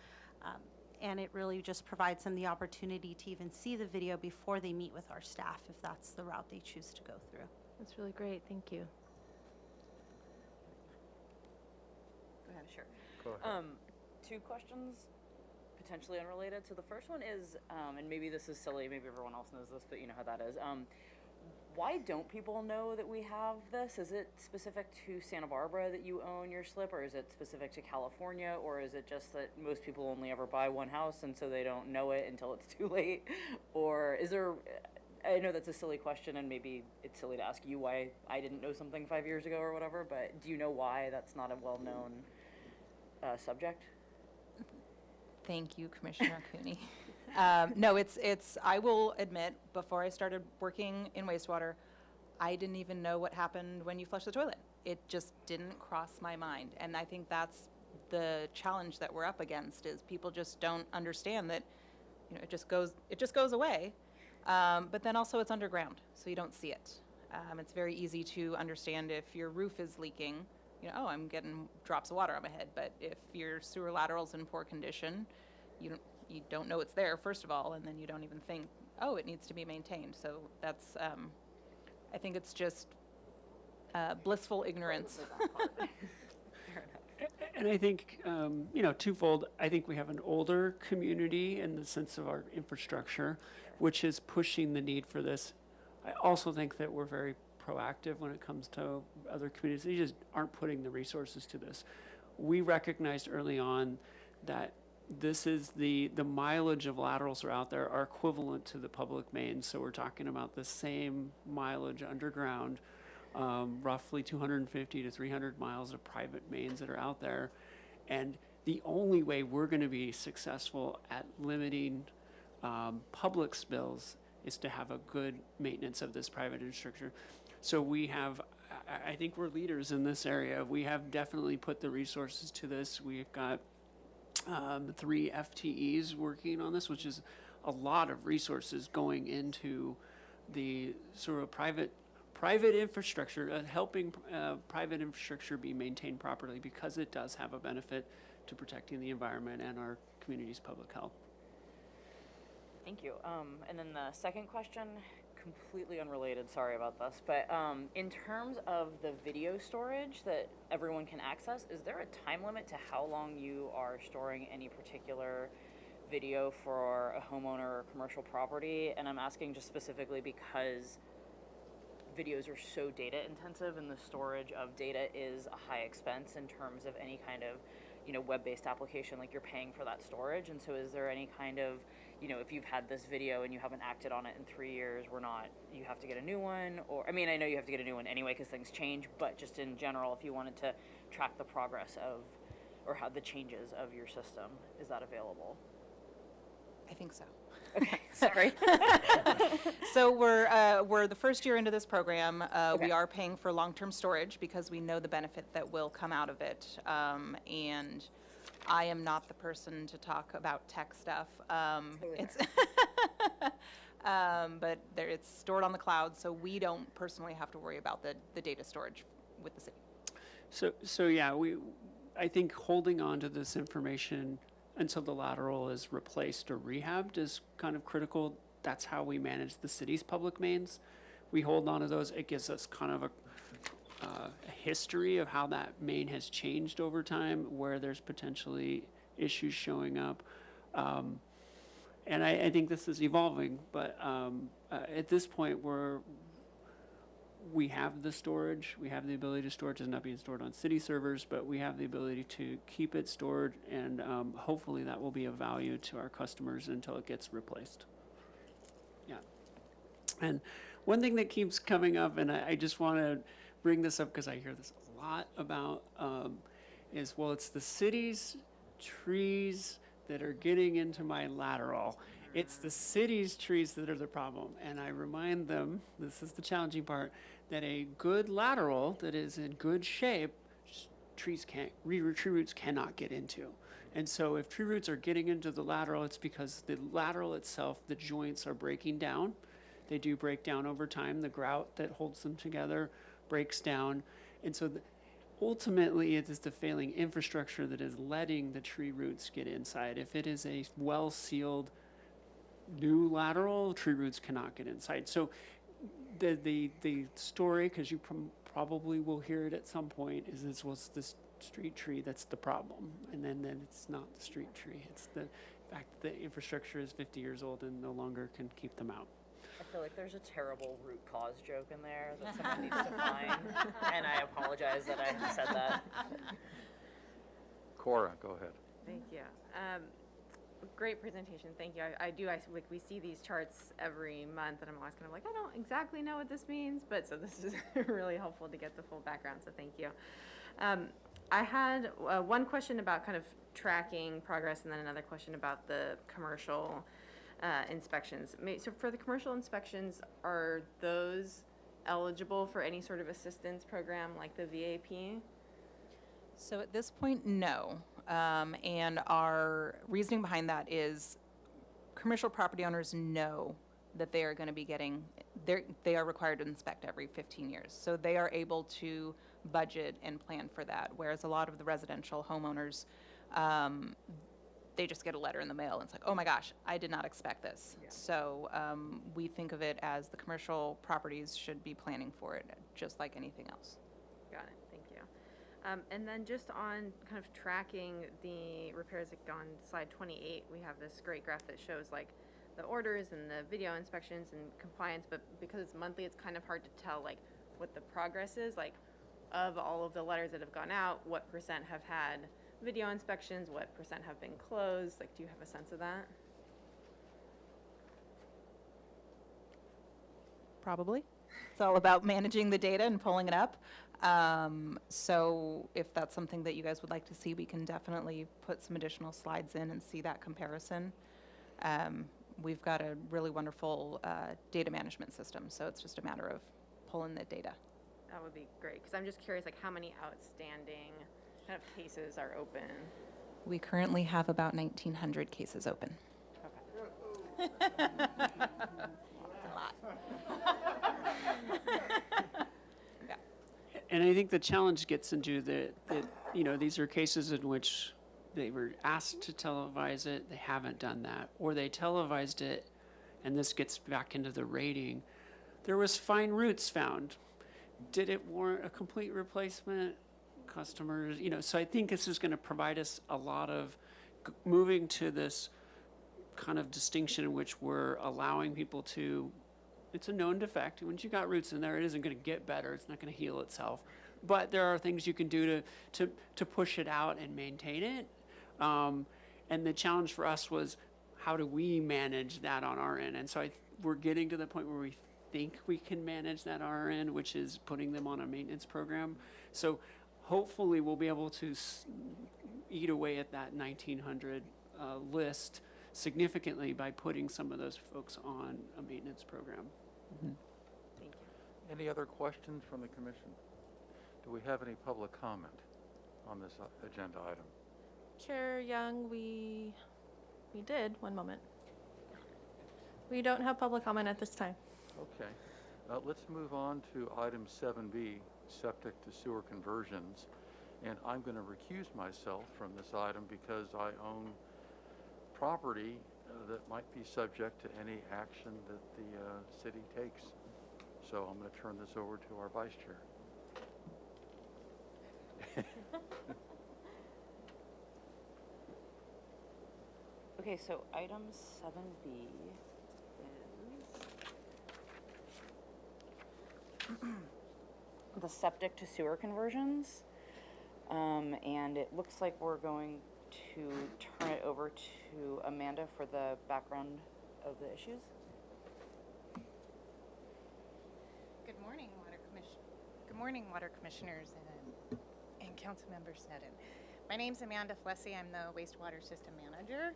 And it really just provides them the opportunity to even see the video before they meet with our staff, if that's the route they choose to go through. That's really great, thank you. Go ahead. Sure. Go ahead. Two questions, potentially unrelated. So the first one is, and maybe this is silly, maybe everyone else knows this, but you know how that is. Why don't people know that we have this? Is it specific to Santa Barbara that you own your slip, or is it specific to California, or is it just that most people only ever buy one house and so they don't know it until it's too late? Or is there, I know that's a silly question and maybe it's silly to ask you why I didn't know something 5 years ago or whatever, but do you know why that's not a well-known subject? Thank you, Commissioner Cooney. No, I will admit, before I started working in wastewater, I didn't even know what happened when you flush the toilet. It just didn't cross my mind. And I think that's the challenge that we're up against, is people just don't understand that, it just goes away. But then also it's underground, so you don't see it. It's very easy to understand if your roof is leaking, oh, I'm getting drops of water on my head. But if your sewer lateral's in poor condition, you don't know it's there, first of all, and then you don't even think, oh, it needs to be maintained. So that's, I think it's just blissful ignorance. And I think, twofold. I think we have an older community in the sense of our infrastructure, which is pushing the need for this. I also think that we're very proactive when it comes to other communities. They just aren't putting the resources to this. We recognized early on that this is the mileage of laterals are out there are equivalent to the public mains. So we're talking about the same mileage underground, roughly 250 to 300 miles of private mains that are out there. And the only way we're going to be successful at limiting public spills is to have a good maintenance of this private infrastructure. So we have, I think we're leaders in this area. We have definitely put the resources to this. We've got 3 FTEs working on this, which is a lot of resources going into the sort of private infrastructure, helping private infrastructure be maintained properly, because it does have a benefit to protecting the environment and our community's public health. Thank you. And then the second question, completely unrelated, sorry about this, but in terms of the video storage that everyone can access, is there a time limit to how long you are storing any particular video for a homeowner or commercial property? And I'm asking just specifically because videos are so data intensive, and the storage of data is a high expense in terms of any kind of, web-based application, like you're paying for that storage. And so is there any kind of, if you've had this video and you haven't acted on it in 3 years, you have to get a new one? Or, I mean, I know you have to get a new one anyway because things change, but just in general, if you wanted to track the progress of, or how the changes of your system, is that available? I think so. Okay, sorry. So we're the first year into this program. Okay. We are paying for long-term storage because we know the benefit that will come out of it. And I am not the person to talk about tech stuff. It's but it's stored on the cloud, so we don't personally have to worry about the data storage with the city. So yeah, I think holding on to this information until the lateral is replaced or rehabbed is kind of critical. That's how we manage the city's public mains. We hold on to those. It gives us kind of a history of how that main has changed over time, where there's potentially issues showing up. And I think this is evolving, but at this point we have the storage, we have the ability to store it. It's not being stored on city servers, but we have the ability to keep it stored, and hopefully that will be of value to our customers until it gets replaced. Yeah. And one thing that keeps coming up, and I just want to bring this up because I hear this a lot about, is, well, it's the city's trees that are getting into my lateral. It's the city's trees that are the problem. And I remind them, this is the challenging part, that a good lateral that is in good shape, tree roots cannot get into. And so if tree roots are getting into the lateral, it's because the lateral itself, the joints are breaking down. They do break down over time. The grout that holds them together breaks down. And so ultimately, it is the failing infrastructure that is letting the tree roots get inside. If it is a well-sealed new lateral, tree roots cannot get inside. So the story, because you probably will hear it at some point, is this was this street tree that's the problem. And then it's not the street tree. It's the fact that the infrastructure is 50 years old and no longer can keep them out. I feel like there's a terrible root cause joke in there that someone needs to find, and I apologize that I said that. Cora, go ahead. Thank you. Great presentation. Thank you. Like, we see these charts every month, and I'm always kind of like, I don't exactly know what this means, but so this is really helpful to get the full background. So thank you. I had one question about kind of tracking progress, and then another question about the commercial inspections. So for the commercial inspections, are those eligible for any sort of assistance program like the VAP? So at this point, no. And our reasoning behind that is commercial property owners know that they are going to be getting, they are required to inspect every 15 years. So they are able to budget and plan for that. Whereas a lot of the residential homeowners, they just get a letter in the mail and it's like, oh my gosh, I did not expect this. Yeah. So we think of it as the commercial properties should be planning for it, just like anything else. Got it. Thank you. And then just on kind of tracking the repairs, like on slide 28, we have this great graph that shows like the orders and the video inspections and compliance, but because it's monthly, it's kind of hard to tell like what the progress is. Like, of all of the letters that have gone out, what percent have had video inspections, what percent have been closed? Like, do you have a sense of that? Probably. It's all about managing the data and pulling it up. So if that's something that you guys would like to see, we can definitely put some additional slides in and see that comparison. We've got a really wonderful data management system, so it's just a matter of pulling the data. That would be great, because I'm just curious, like, how many outstanding kind of cases are open? We currently have about 1,900 cases open. Okay. A lot. Yeah. And I think the challenge gets into that, you know, these are cases in which they were asked to televise it, they haven't done that, or they televised it, and this gets back into the rating. There was fine roots found. Did it warrant a complete replacement? Customers, you know, so I think this is going to provide us a lot of moving to this kind of distinction in which we're allowing people to, it's a known defect. Once you got roots in there, it isn't going to get better. It's not going to heal itself. But there are things you can do to push it out and maintain it. And the challenge for us was, how do we manage that on our end? And so we're getting to the point where we think we can manage that on our end, which is putting them on a maintenance program. So hopefully we'll be able to eat away at that 1,900 list significantly by putting some of those folks on a maintenance program. Thank you. Any other questions from the commission? Do we have any public comment on this agenda item? Chair Young, we did, one moment. We don't have public comment at this time. Okay. Let's move on to item 7B, septic to sewer conversions. And I'm going to recuse myself from this item because I own property that might be subject to any action that the city takes. So I'm going to turn this over to our vice chair. Okay, so item 7B is the septic to sewer conversions. And it looks like we're going to turn it over to Amanda for the background of the issues. Good morning, Good morning, Water Commissioners and Councilmember Sneddon. My name's Amanda Flessy. I'm the Wastewater System Manager.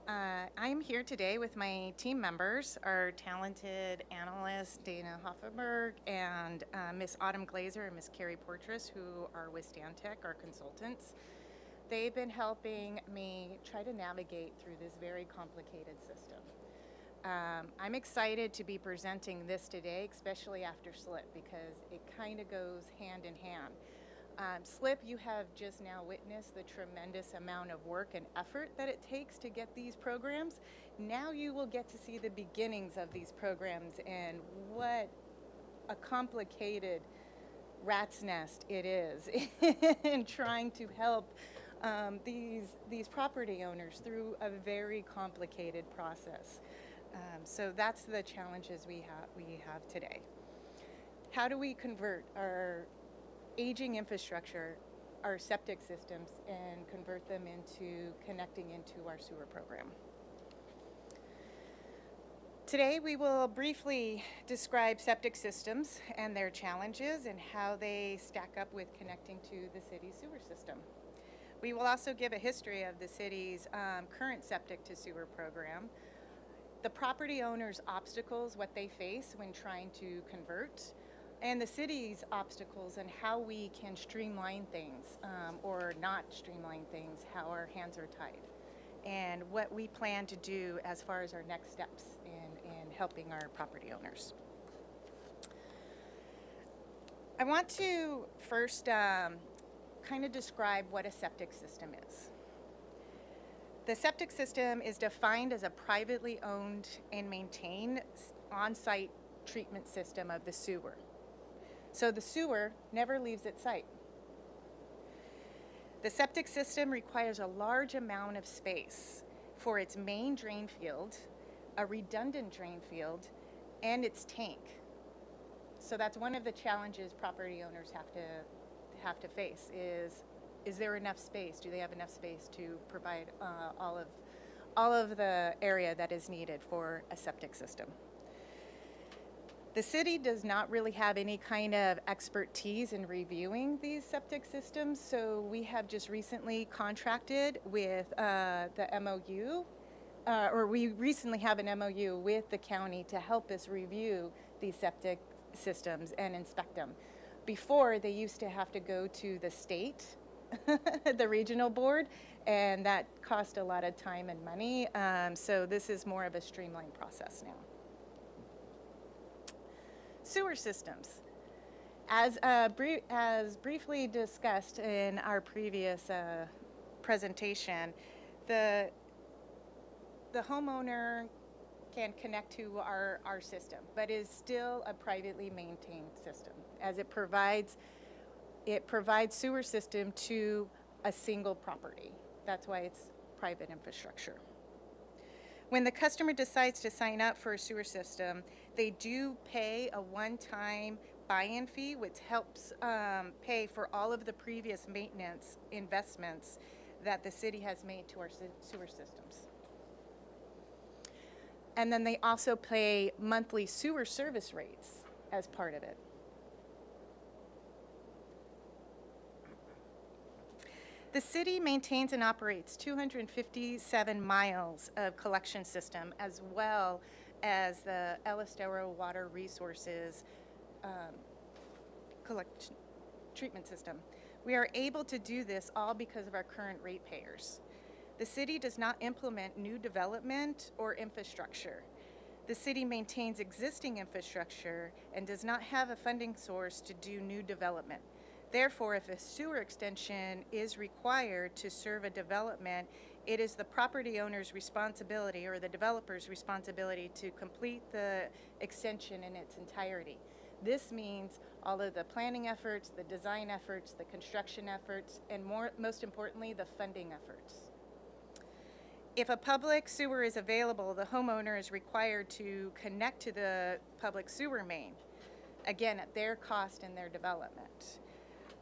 I am here today with my team members, our talented analyst, Dana Hoffenberg, and Miss Autumn Glazer and Miss Carrie Portress, who are with Stantec, our consultants. They've been helping me try to navigate through this very complicated system. I'm excited to be presenting this today, especially after SLIP, because it kind of goes hand in hand. SLIP, you have just now witnessed the tremendous amount of work and effort that it takes to get these programs. Now you will get to see the beginnings of these programs and what a complicated rat's nest it is in trying to help these property owners through a very complicated process. So that's the challenges we have today. How do we convert our aging infrastructure, our septic systems, and convert them into connecting into our sewer program? Today we will briefly describe septic systems and their challenges and how they stack up with connecting to the city's sewer system. We will also give a history of the city's current septic to sewer program, the property owners' obstacles, what they face when trying to convert, and the city's obstacles and how we can streamline things or not streamline things, how our hands are tied, and what we plan to do as far as our next steps in helping our property owners. I want to first kind of describe what a septic system is. The septic system is defined as a privately owned and maintained on-site treatment system of the sewer. So the sewer never leaves its site. The septic system requires a large amount of space for its main drain field, a redundant drain field, and its tank. So that's one of the challenges property owners have to face is there enough space? Do they have enough space to provide all of the area that is needed for a septic system? The city does not really have any kind of expertise in reviewing these septic systems, so we have just recently contracted with the MOU, or we recently have an MOU with the county to help us review these septic systems and inspect them. Before, they used to have to go to the state, the regional board, and that cost a lot of time and money. So this is more of a streamlined process now. Sewer systems. As briefly discussed in our previous presentation, the homeowner can connect to our system, but is still a privately maintained system, as it provides sewer system to a single property. That's why it's private infrastructure. When the customer decides to sign up for a sewer system, they do pay a one-time buy-in fee, which helps pay for all of the previous maintenance investments that the city has made to our sewer systems. And then they also pay monthly sewer service rates as part of it. The city maintains and operates 257 miles of collection system, as well as the El Estero Water Resources treatment system. We are able to do this all because of our current ratepayers. The city does not implement new development or infrastructure. The city maintains existing infrastructure and does not have a funding source to do new development. Therefore, if a sewer extension is required to serve a development, it is the property owner's responsibility or the developer's responsibility to complete the extension in its entirety. This means all of the planning efforts, the design efforts, the construction efforts, and most importantly, the funding efforts. If a public sewer is available, the homeowner is required to connect to the public sewer main, again, at their cost and their development.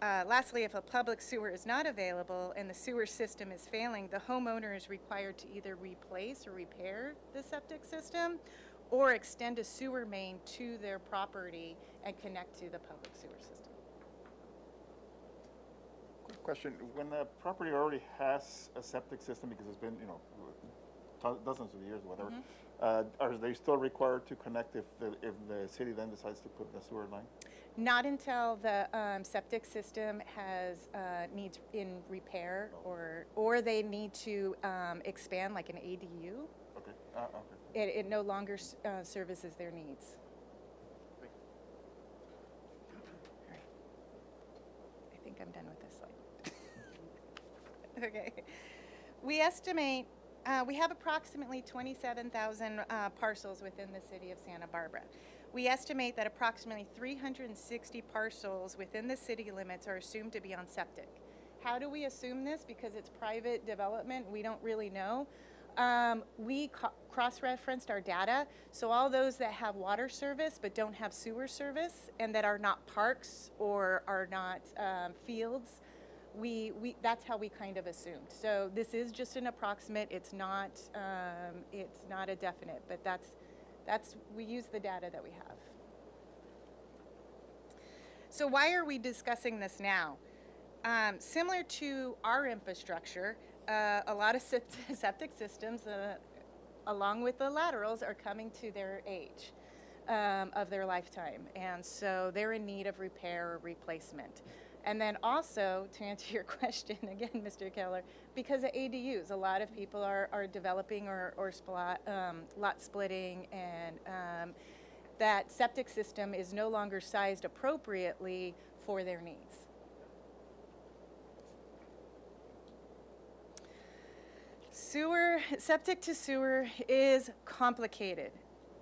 Lastly, if a public sewer is not available and the sewer system is failing, the homeowner is required to either replace or repair the septic system or extend a sewer main to their property and connect to the public sewer system. Quick question, when a property already has a septic system because it's been, dozens of years, whatever. Are they still required to connect if the city then decides to put the sewer line? Not until the septic system has needs in repair, or they need to expand like an ADU. Okay. Okay. It no longer services their needs. All right. I think I'm done with this slide. Okay. We estimate we have approximately 27,000 parcels within the city of Santa Barbara. We estimate that approximately 360 parcels within the city limits are assumed to be on septic. How do we assume this? Because it's private development, we don't really know. We cross-referenced our data, so all those that have water service but don't have sewer service and that are not parks or are not fields, that's how we kind of assumed. So this is just an approximate. It's not a definite, but we use the data that we have. So why are we discussing this now? Similar to our infrastructure, a lot of septic systems, along with the laterals, are coming to their age of their lifetime, and so they're in need of repair or replacement. And then also, to answer your question again, Mr. Keller, because of ADUs, a lot of people are developing or lot splitting, and that septic system is no longer sized appropriately for their needs. Septic to sewer is complicated.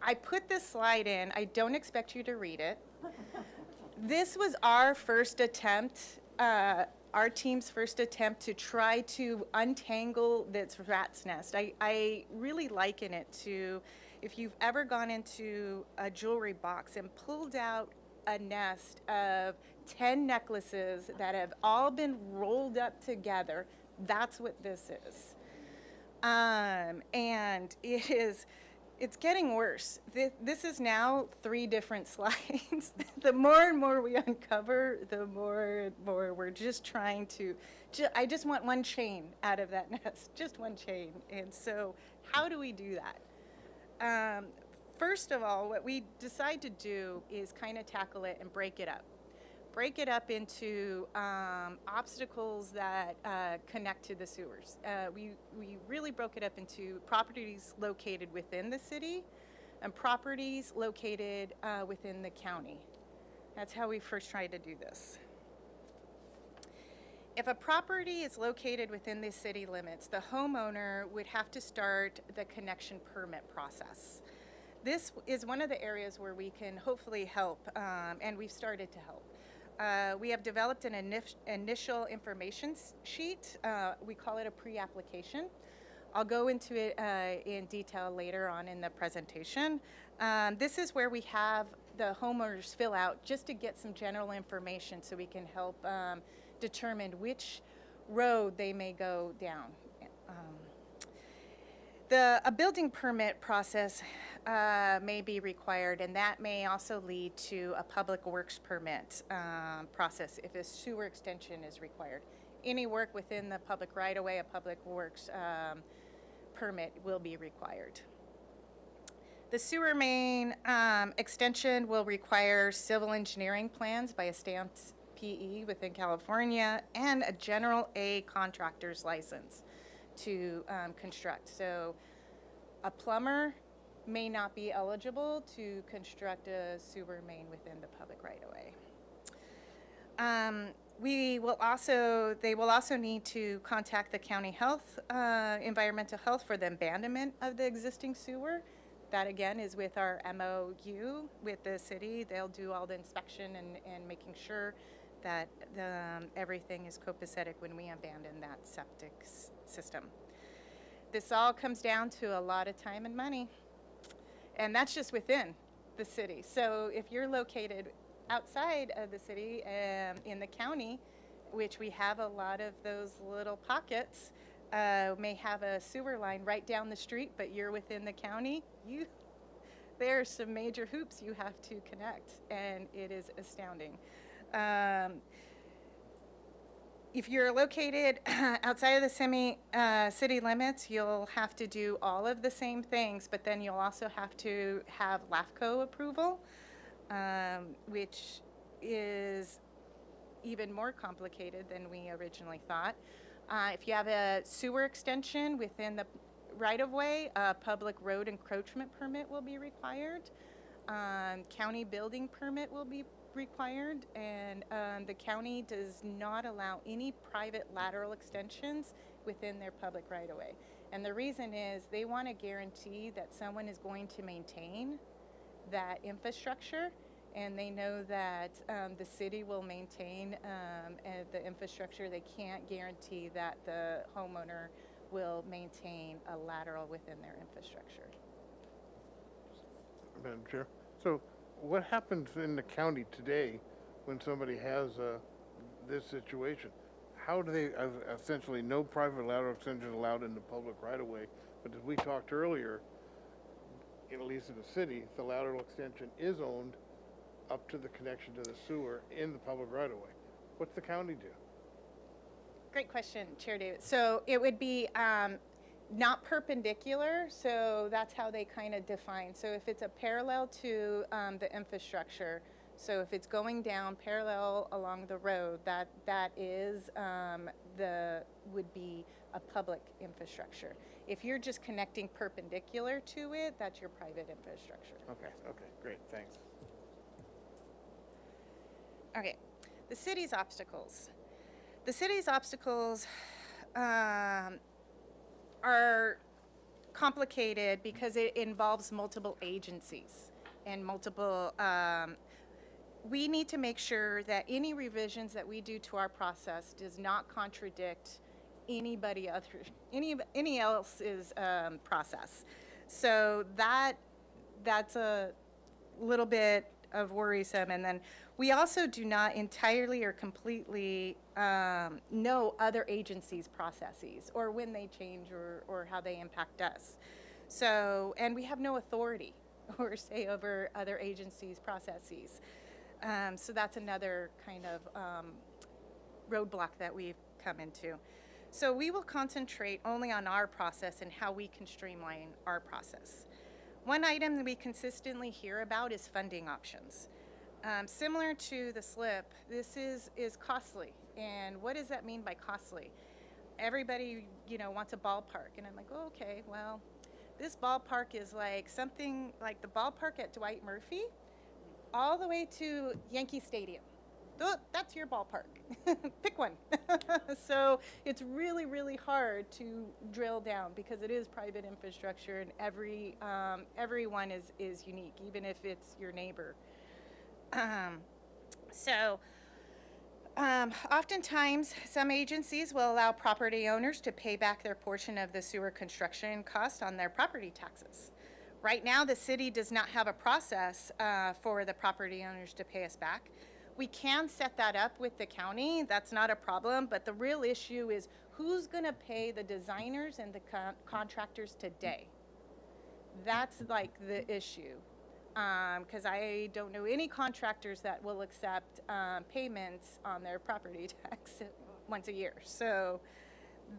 I put this slide in. I don't expect you to read it. This was our first attempt, our team's first attempt to try to untangle this rat's nest. I really liken it to if you've ever gone into a jewelry box and pulled out a nest of 10 necklaces that have all been rolled up together. That's what this is. And it's getting worse. This is now 3 different slides. The more and more we uncover, the more we're just trying to, I just want one chain out of that nest, just one chain. And so how do we do that? First of all, what we decide to do is kind of tackle it and break it up. Break it up into obstacles that connect to the sewers. We really broke it up into properties located within the city and properties located within the county. That's how we first tried to do this. If a property is located within the city limits, the homeowner would have to start the connection permit process. This is one of the areas where we can hopefully help, and we've started to help. We have developed an initial information sheet. We call it a pre-application. I'll go into it in detail later on in the presentation. This is where we have the homeowners fill out just to get some general information so we can help determine which road they may go down. A building permit process may be required, and that may also lead to a public works permit process if a sewer extension is required. Any work within the public right-of-way, a public works permit will be required. The sewer main extension will require civil engineering plans by a stamped PE within California and a general A contractor's license to construct. So a plumber may not be eligible to construct a sewer main within the public right-of-way. They will also need to contact the county health, environmental health for the abandonment of the existing sewer. That again is with our MOU with the city. They'll do all the inspection and making sure that everything is copacetic when we abandon that septic system. This all comes down to a lot of time and money, and that's just within the city. So if you're located outside of the city in the county, which we have a lot of those little pockets, may have a sewer line right down the street, but you're within the county, there are some major hoops you have to connect, and it is astounding. if you're located outside of the city limits, you'll have to do all of the same things, but then you'll also have to have LAFCO approval, which is even more complicated than we originally thought. If you have a sewer extension within the right-of-way, a public road encroachment permit will be required. County building permit will be required, and the county does not allow any private lateral extensions within their public right-of-way. And the reason is they want to guarantee that someone is going to maintain that infrastructure, and they know that the city will maintain the infrastructure. They can't guarantee that the homeowner will maintain a lateral within their infrastructure. Madam Chair. So what happens in the county today when somebody has this situation? How do they, essentially no private lateral extension allowed in the public right-of-way, but as we talked earlier, at least in the city, the lateral extension is owned up to the connection to the sewer in the public right-of-way. What's the county do? Great question, Chair David. So it would be not perpendicular, so that's how they kind of define. So if it's a parallel to the infrastructure, so if it's going down parallel along the road, that is would be a public infrastructure. If you're just connecting perpendicular to it, that's your private infrastructure. Okay, great, thanks. Okay, the city's obstacles. The city's obstacles are complicated because it involves multiple agencies and multiple, we need to make sure that any revisions that we do to our process does not contradict any else's process. So that's a little bit of worrisome. And then we also do not entirely or completely know other agencies' processes or when they change or how they impact us. So, and we have no authority or say over other agencies' processes. So that's another kind of roadblock that we've come into. So we will concentrate only on our process and how we can streamline our process. One item that we consistently hear about is funding options. Similar to the SLIP, this is costly. And what does that mean by costly? Everybody, wants a ballpark. And I'm like, oh, okay, well, this ballpark is like something like the ballpark at Dwight Murphy all the way to Yankee Stadium. That's your ballpark. Pick one. So it's really, really hard to drill down because it is private infrastructure and everyone is unique, even if it's your neighbor. Oftentimes, some agencies will allow property owners to pay back their portion of the sewer construction cost on their property taxes. Right now, the city does not have a process for the property owners to pay us back. We can set that up with the county. That's not a problem. But the real issue is who's going to pay the designers and the contractors today? That's like the issue. Because I don't know any contractors that will accept payments on their property tax once a year. So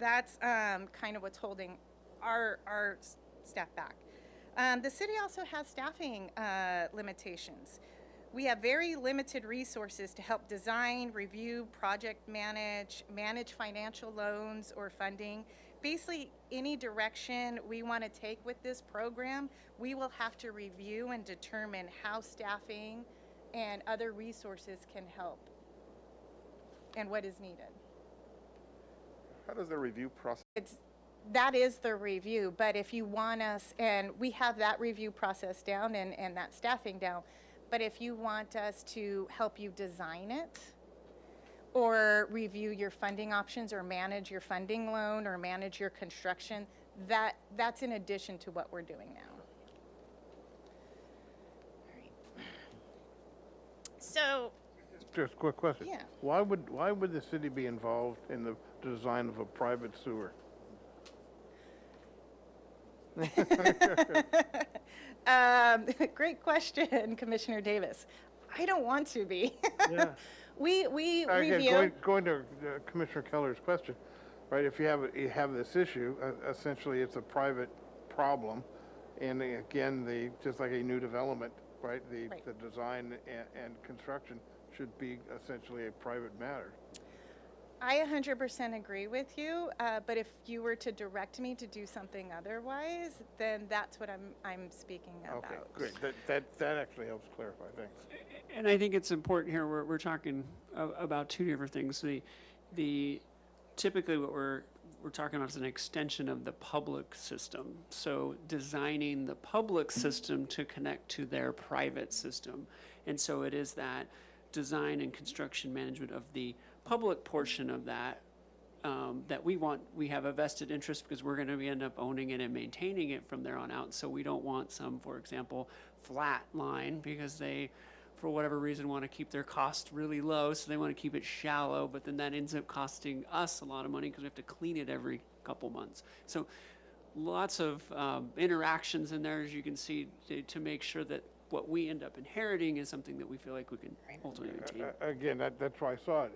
that's kind of what's holding our staff back. The city also has staffing limitations. We have very limited resources to help design, review, project manage financial loans or funding. Basically, any direction we want to take with this program, we will have to review and determine how staffing and other resources can help and what is needed. How does the review process? That is the review, but if you want us, and we have that review process down and that staffing down, but if you want us to help you design it, or review your funding options, or manage your funding loan, or manage your construction, that's in addition to what we're doing now. All right. So. Just a quick question. Yeah. Why would the city be involved in the design of a private sewer? Great question, Commissioner Davis. I don't want to be. Yeah. We Again, review. going to Commissioner Keller's question, right, if you have this issue, essentially it's a private problem. And again, just like a new development, right, Right. the design and construction should be essentially a private matter. I 100% agree with you, but if you were to direct me to do something otherwise, then that's what I'm speaking about. Okay, great. That actually helps clarify, thanks. And I think it's important here, we're talking about two different things. The typically what we're talking about is an extension of the public system. So designing the public system to connect to their private system. And so it is that design and construction management of the public portion of that that we have a vested interest because we're going to end up owning it and maintaining it from there on out. So we don't want some, for example, flat line because they, for whatever reason, want to keep their cost really low. So they want to keep it shallow, but then that ends up costing us a lot of money because we have to clean it every couple months. So lots of interactions in there, as you can see, to make sure that what we end up inheriting is something that we feel like we can ultimately maintain. Again, that's why I saw it.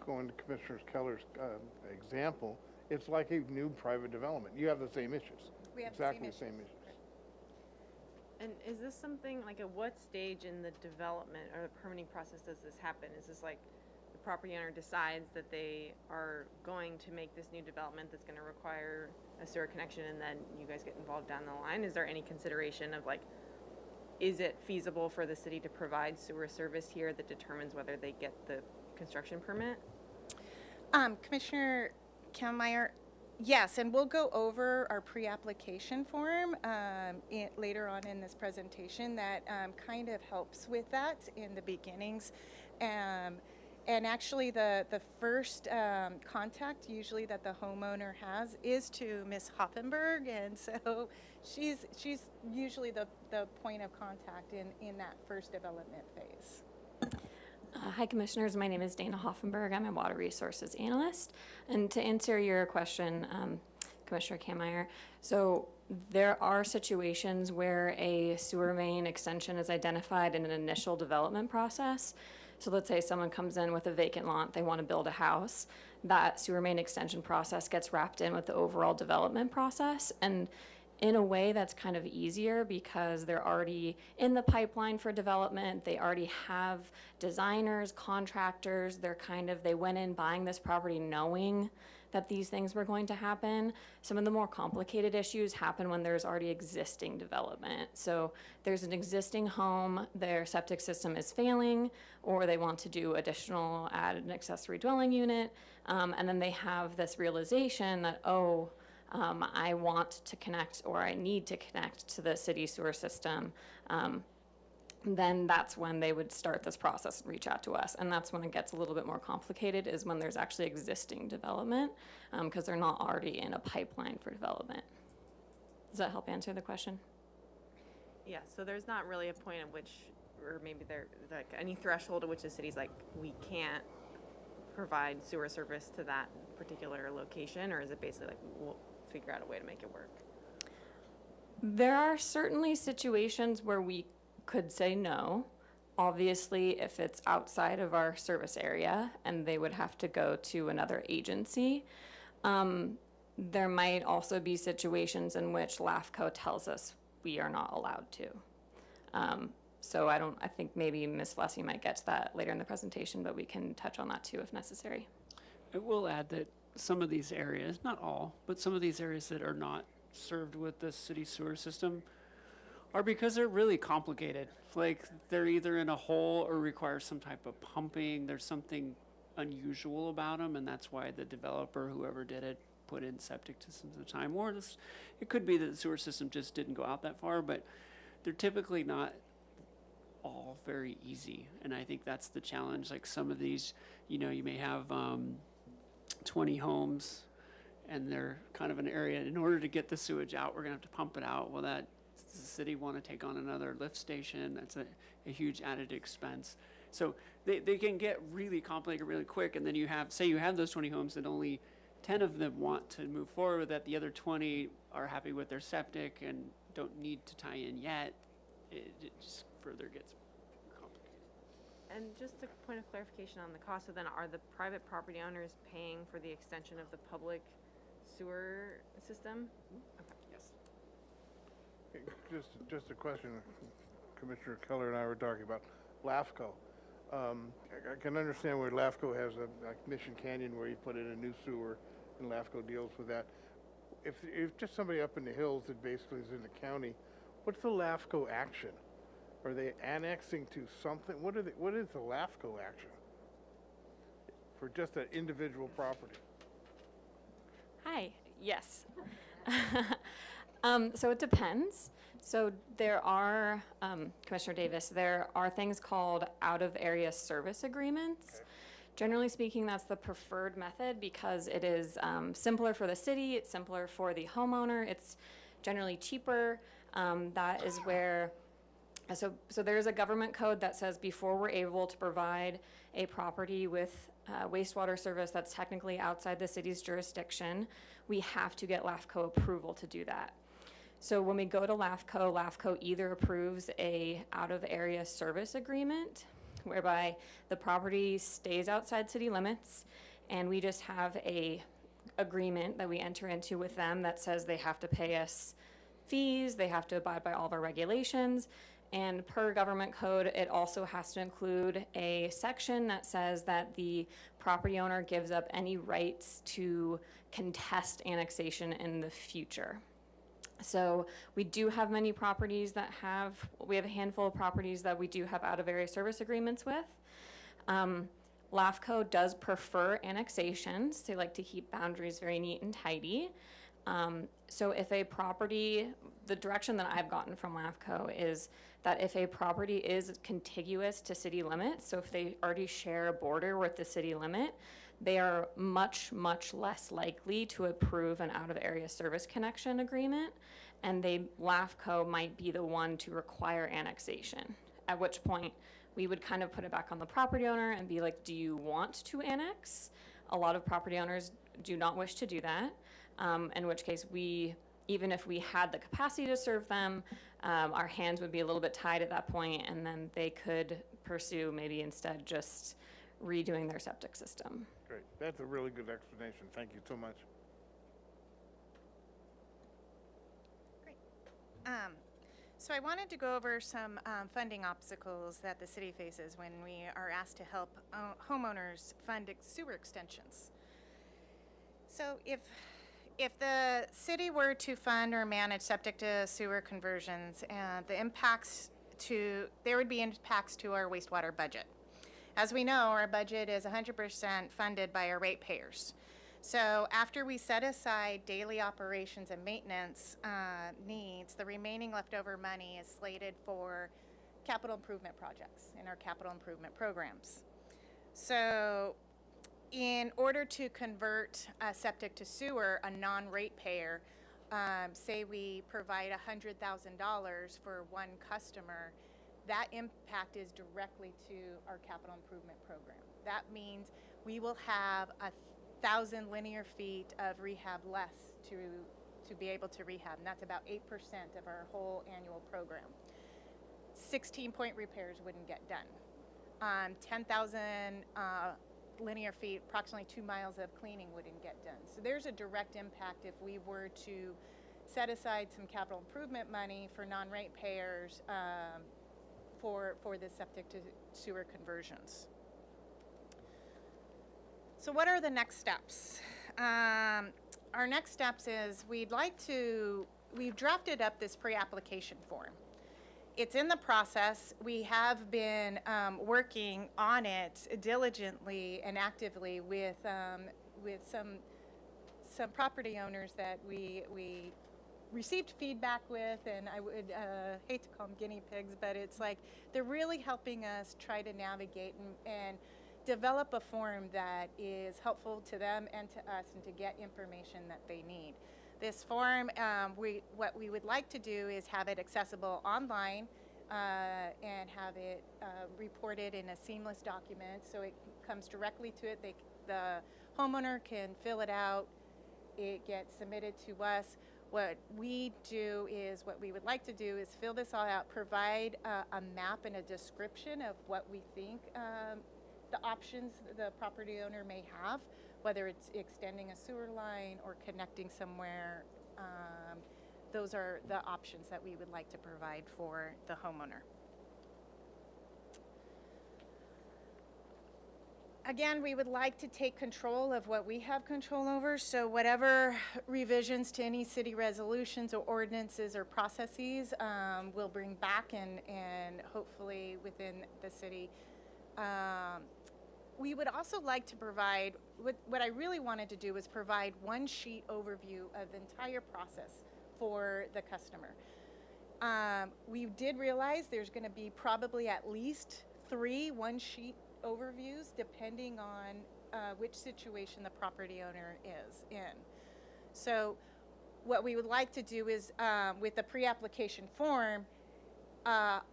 Going to Commissioner Keller's example, it's like a new private development. You have the same issues. We have the exactly same the same issues. And is this something, like at what stage in the development or the permitting process does this happen? Is this like the property owner decides that they are going to make this new development that's gonna require a sewer connection and then you guys get involved down the line? Is there any consideration of like, is it feasible for the city to provide sewer service here that determines whether they get the construction permit? Commissioner Kammeier, yes, and we'll go over our pre-application form later on in this presentation that kind of helps with that in the beginnings. And actually the first contact usually that the homeowner has is to Ms. Hoffenberg, and so she's usually the point of contact in that first development phase. Hi, Commissioners. My name is Dana Hoffenberg. I'm a Water Resources Analyst. And to answer your question, Commissioner Kammeier, so there are situations where a sewer main extension is identified in an initial development process. So let's say someone comes in with a vacant lot, they want to build a house. That sewer main extension process gets wrapped in with the overall development process. And in a way, that's kind of easier because they're already in the pipeline for development. They already have designers, contractors. They went in buying this property knowing that these things were going to happen. Some of the more complicated issues happen when there's already existing development. So there's an existing home, their septic system is failing, or they want to do add an accessory dwelling unit, and then they have this realization that, I want to connect or I need to connect to the city sewer system, then that's when they would start this process and reach out to us. And that's when it gets a little bit more complicated, is when there's actually existing development, because they're not already in a pipeline for development. Does that help answer the question? Yeah, so there's not really a point at which, or maybe there's like any threshold at which the city's like, we can't provide sewer service to that particular location, or is it basically like, we'll figure out a way to make it work? There are certainly situations where we could say no. Obviously, if it's outside of our service area and they would have to go to another agency. There might also be situations in which LAFCO tells us we are not allowed to. So I think maybe Ms. Flessy might get to that later in the presentation, but we can touch on that too if necessary. I will add that some of these areas, not all, but some of these areas that are not served with the city sewer system are because they're really complicated. Like they're either in a hole or require some type of pumping. There's something unusual about them, and that's why the developer, whoever did it, put in septic systems at the time. Or it could be that the sewer system just didn't go out that far, but they're typically not all very easy. And I think that's the challenge. Like some of these, you may have 20 homes and they're kind of an area. In order to get the sewage out, we're gonna have to pump it out. Well, does the city want to take on another lift station? That's a huge added expense. So they can get really complicated really quick. And then you have those 20 homes and only 10 of them want to move forward with that. The other 20 are happy with their septic and don't need to tie in yet. It just further gets complicated. And just a point of clarification on the cost, so then are the private property owners paying for the extension of the public sewer system? Just a question, Commissioner Keller and I were talking about LAFCO. I can understand where LAFCO has like Mission Canyon where you put in a new sewer and LAFCO deals with that. If just somebody up in the hills that basically is in the county, what's the LAFCO action? Are they annexing to something? What is the LAFCO action? For just an individual property? Hi, yes. So it depends. So there are, Commissioner Davis, there are things called out-of-area service agreements. Generally speaking, that's the preferred method because it is simpler for the city, it's simpler for the homeowner, it's generally cheaper. That is where, so there's a government code that says before we're able to provide a property with wastewater service that's technically outside the city's jurisdiction, we have to get LAFCO approval to do that. So when we go to LAFCO, LAFCO either approves a out-of-area service agreement, whereby the property stays outside city limits, and we just have a agreement that we enter into with them that says they have to pay us fees, they have to abide by all of our regulations, and per government code, it also has to include a section that says that the property owner gives up any rights to contest annexation in the future. So we do have many properties that we have a handful of properties that we do have out-of-area service agreements with. LAFCO does prefer annexations. They like to keep boundaries very neat and tidy. So if a property, the direction that I've gotten from LAFCO is that if a property is contiguous to city limits, so if they already share a border with the city limit, they are much, much less likely to approve an out-of-area service connection agreement, and LAFCO might be the one to require annexation, at which point we would kind of put it back on the property owner and be like, do you want to annex? A lot of property owners do not wish to do that, in which case even if we had the capacity to serve them, our hands would be a little bit tied at that point, and then they could pursue maybe instead just redoing their septic system. Great. That's a really good explanation. Thank you so much. So I wanted to go over some funding obstacles that the city faces when we are asked to help homeowners fund sewer extensions. So if the city were to fund or manage septic to sewer conversions, there would be impacts to our wastewater budget. As we know, our budget is 100% funded by our ratepayers. So after we set aside daily operations and maintenance needs, the remaining leftover money is slated for capital improvement projects in our capital improvement programs. So in order to convert a septic to sewer, a non-ratepayer, say we provide $100,000 for one customer, that impact is directly to our capital improvement program. That means we will have 1,000 linear feet of rehab less to be able to rehab, and that's about 8% of our whole annual program. 16-point repairs wouldn't get done. 10,000 linear feet, approximately 2 miles of cleaning wouldn't get done. So there's a direct impact if we were to set aside some capital improvement money for non-ratepayers for the septic to sewer conversions. So what are the next steps? Our next steps is we've drafted up this pre-application form. It's in the process. We have been working on it diligently and actively with some property owners that we received feedback with, and I would hate to call them guinea pigs, but it's like they're really helping us try to navigate and develop a form that is helpful to them and to us and to get information that they need. This form, what we would like to do is have it accessible online and have it reported in a seamless document so it comes directly to it. The homeowner can fill it out, it gets submitted to us. What we do is, what we would like to do is fill this all out, provide a map and a description of what we think the options the property owner may have, whether it's extending a sewer line or connecting somewhere. Those are the options that we would like to provide for the homeowner. Again, we would like to take control of what we have control over, so whatever revisions to any city resolutions or ordinances or processes, we'll bring back and hopefully within the city. We would also like to provide, what I really wanted to do was provide one sheet overview of the entire process for the customer. We did realize there's going to be probably at least 3 one-sheet overviews depending on which situation the property owner is in. So what we would like to do is with the pre-application form,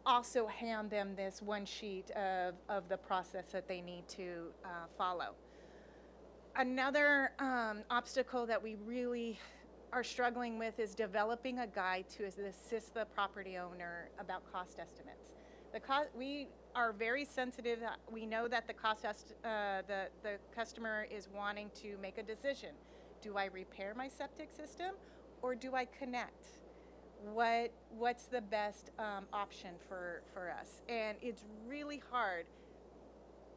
also hand them this one sheet of the process that they need to follow. Another obstacle that we really are struggling with is developing a guide to assist the property owner about cost estimates. We are very sensitive. We know that the customer is wanting to make a decision. Do I repair my septic system or do I connect? What's the best option for us? And it's really hard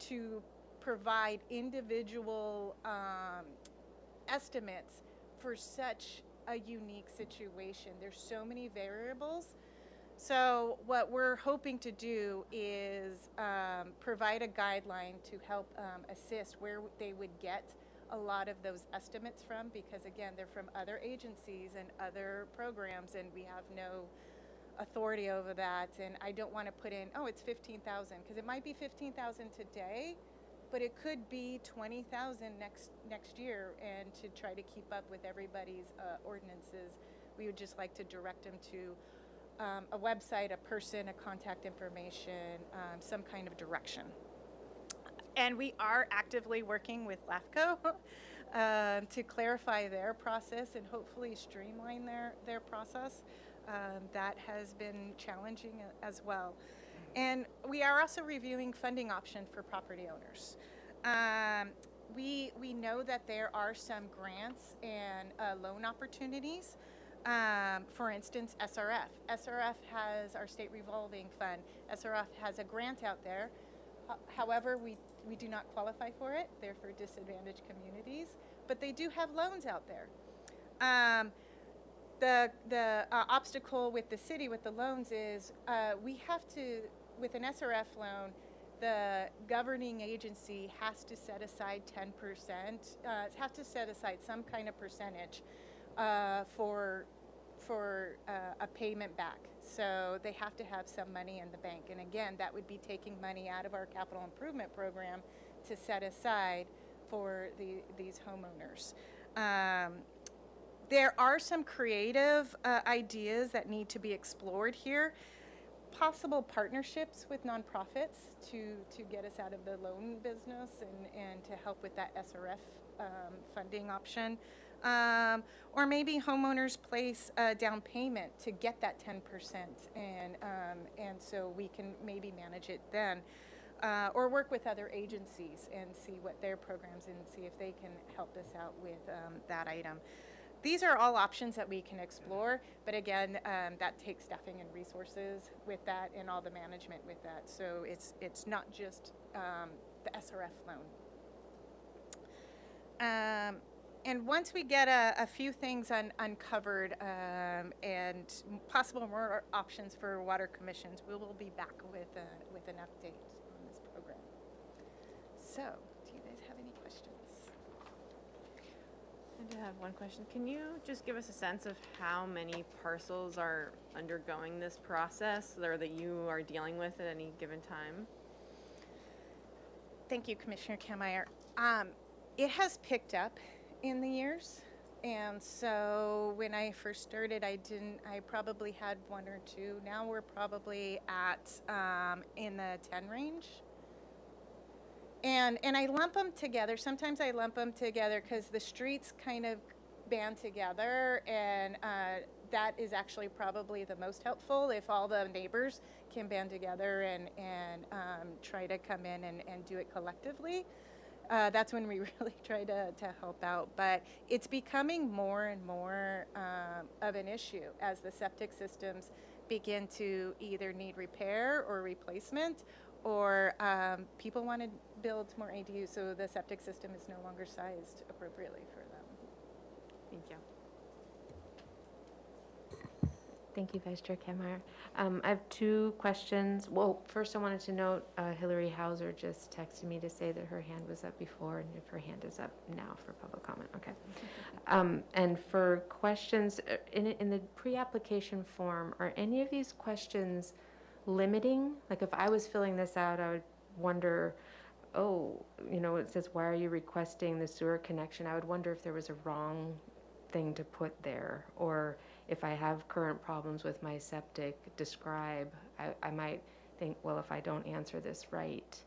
to provide individual estimates for such a unique situation. There's so many variables. So what we're hoping to do is provide a guideline to help assist where they would get a lot of those estimates from, because again, they're from other agencies and other programs, and we have no authority over that. And I don't want to put in, oh, it's 15,000, because it might be 15,000 today, but it could be 20,000 next year. And to try to keep up with everybody's ordinances, we would just like to direct them to a website, a person, a contact information, some kind of direction. And we are actively working with LAFCO to clarify their process and hopefully streamline their process. That has been challenging as well. And we are also reviewing funding options for property owners. We know that there are some grants and loan opportunities. For instance, SRF. SRF has our state revolving fund. SRF has a grant out there. However, we do not qualify for it. They're for disadvantaged communities, but they do have loans out there. The obstacle with the city with the loans is we have to, with an SRF loan, the governing agency has to set aside 10%, have to set aside some kind of percentage for a payment back. So they have to have some money in the bank. And again, that would be taking money out of our capital improvement program to set aside for these homeowners. There are some creative ideas that need to be explored here. Possible partnerships with nonprofits to get us out of the loan business and to help with that SRF funding option. Or maybe homeowners place a down payment to get that 10%, and so we can maybe manage it then. Or work with other agencies and see what their programs and see if they can help us out with that item. These are all options that we can explore, but again, that takes staffing and resources with that and all the management with that. So it's not just the SRF loan. And once we get a few things uncovered and possible more options for water commissions, we will be back with an update on this program. So, do you guys have any questions? I do have one question. Can you just give us a sense of how many parcels are undergoing this process or that you are dealing with at any given time? Thank you, Commissioner Kammeier. It has picked up in the years, and so when I first started, I probably had 1 or 2. Now we're probably at in the 10 range. And I lump them together. Sometimes I lump them together because the streets kind of band together, and that is actually probably the most helpful if all the neighbors can band together and try to come in and do it collectively. That's when we really try to help out. But it's becoming more and more of an issue as the septic systems begin to either need repair or replacement, or people want to build more ADUs, so the septic system is no longer sized appropriately for them. Thank you. Thank you, Vice Chair Kemmeier. I have two questions. Well, first I wanted to note Hillary Hauser just texted me to say that her hand was up before, and if her hand is up now for public comment. Okay. And for questions, in the pre-application form, are any of these questions limiting? Like if I was filling this out, I would wonder, oh, you know, it says, why are you requesting the sewer connection? I would wonder if there was a wrong thing to put there, or if I have current problems with my septic, describe. I might think, well, if I don't answer this right,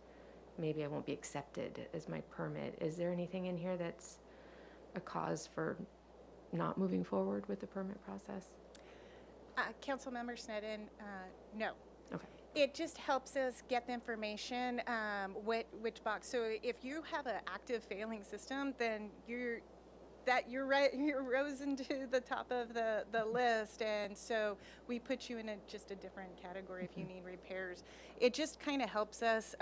maybe I won't be accepted as my permit. Is there anything in here that's a cause for not moving forward with the permit process? Councilmember Sneddon, no. Okay. It just helps us get the information, which box. So if you have an active failing system, then you're right, you rose into the top of the list, and so we put you in just a different category if you need repairs. It just kind of helps us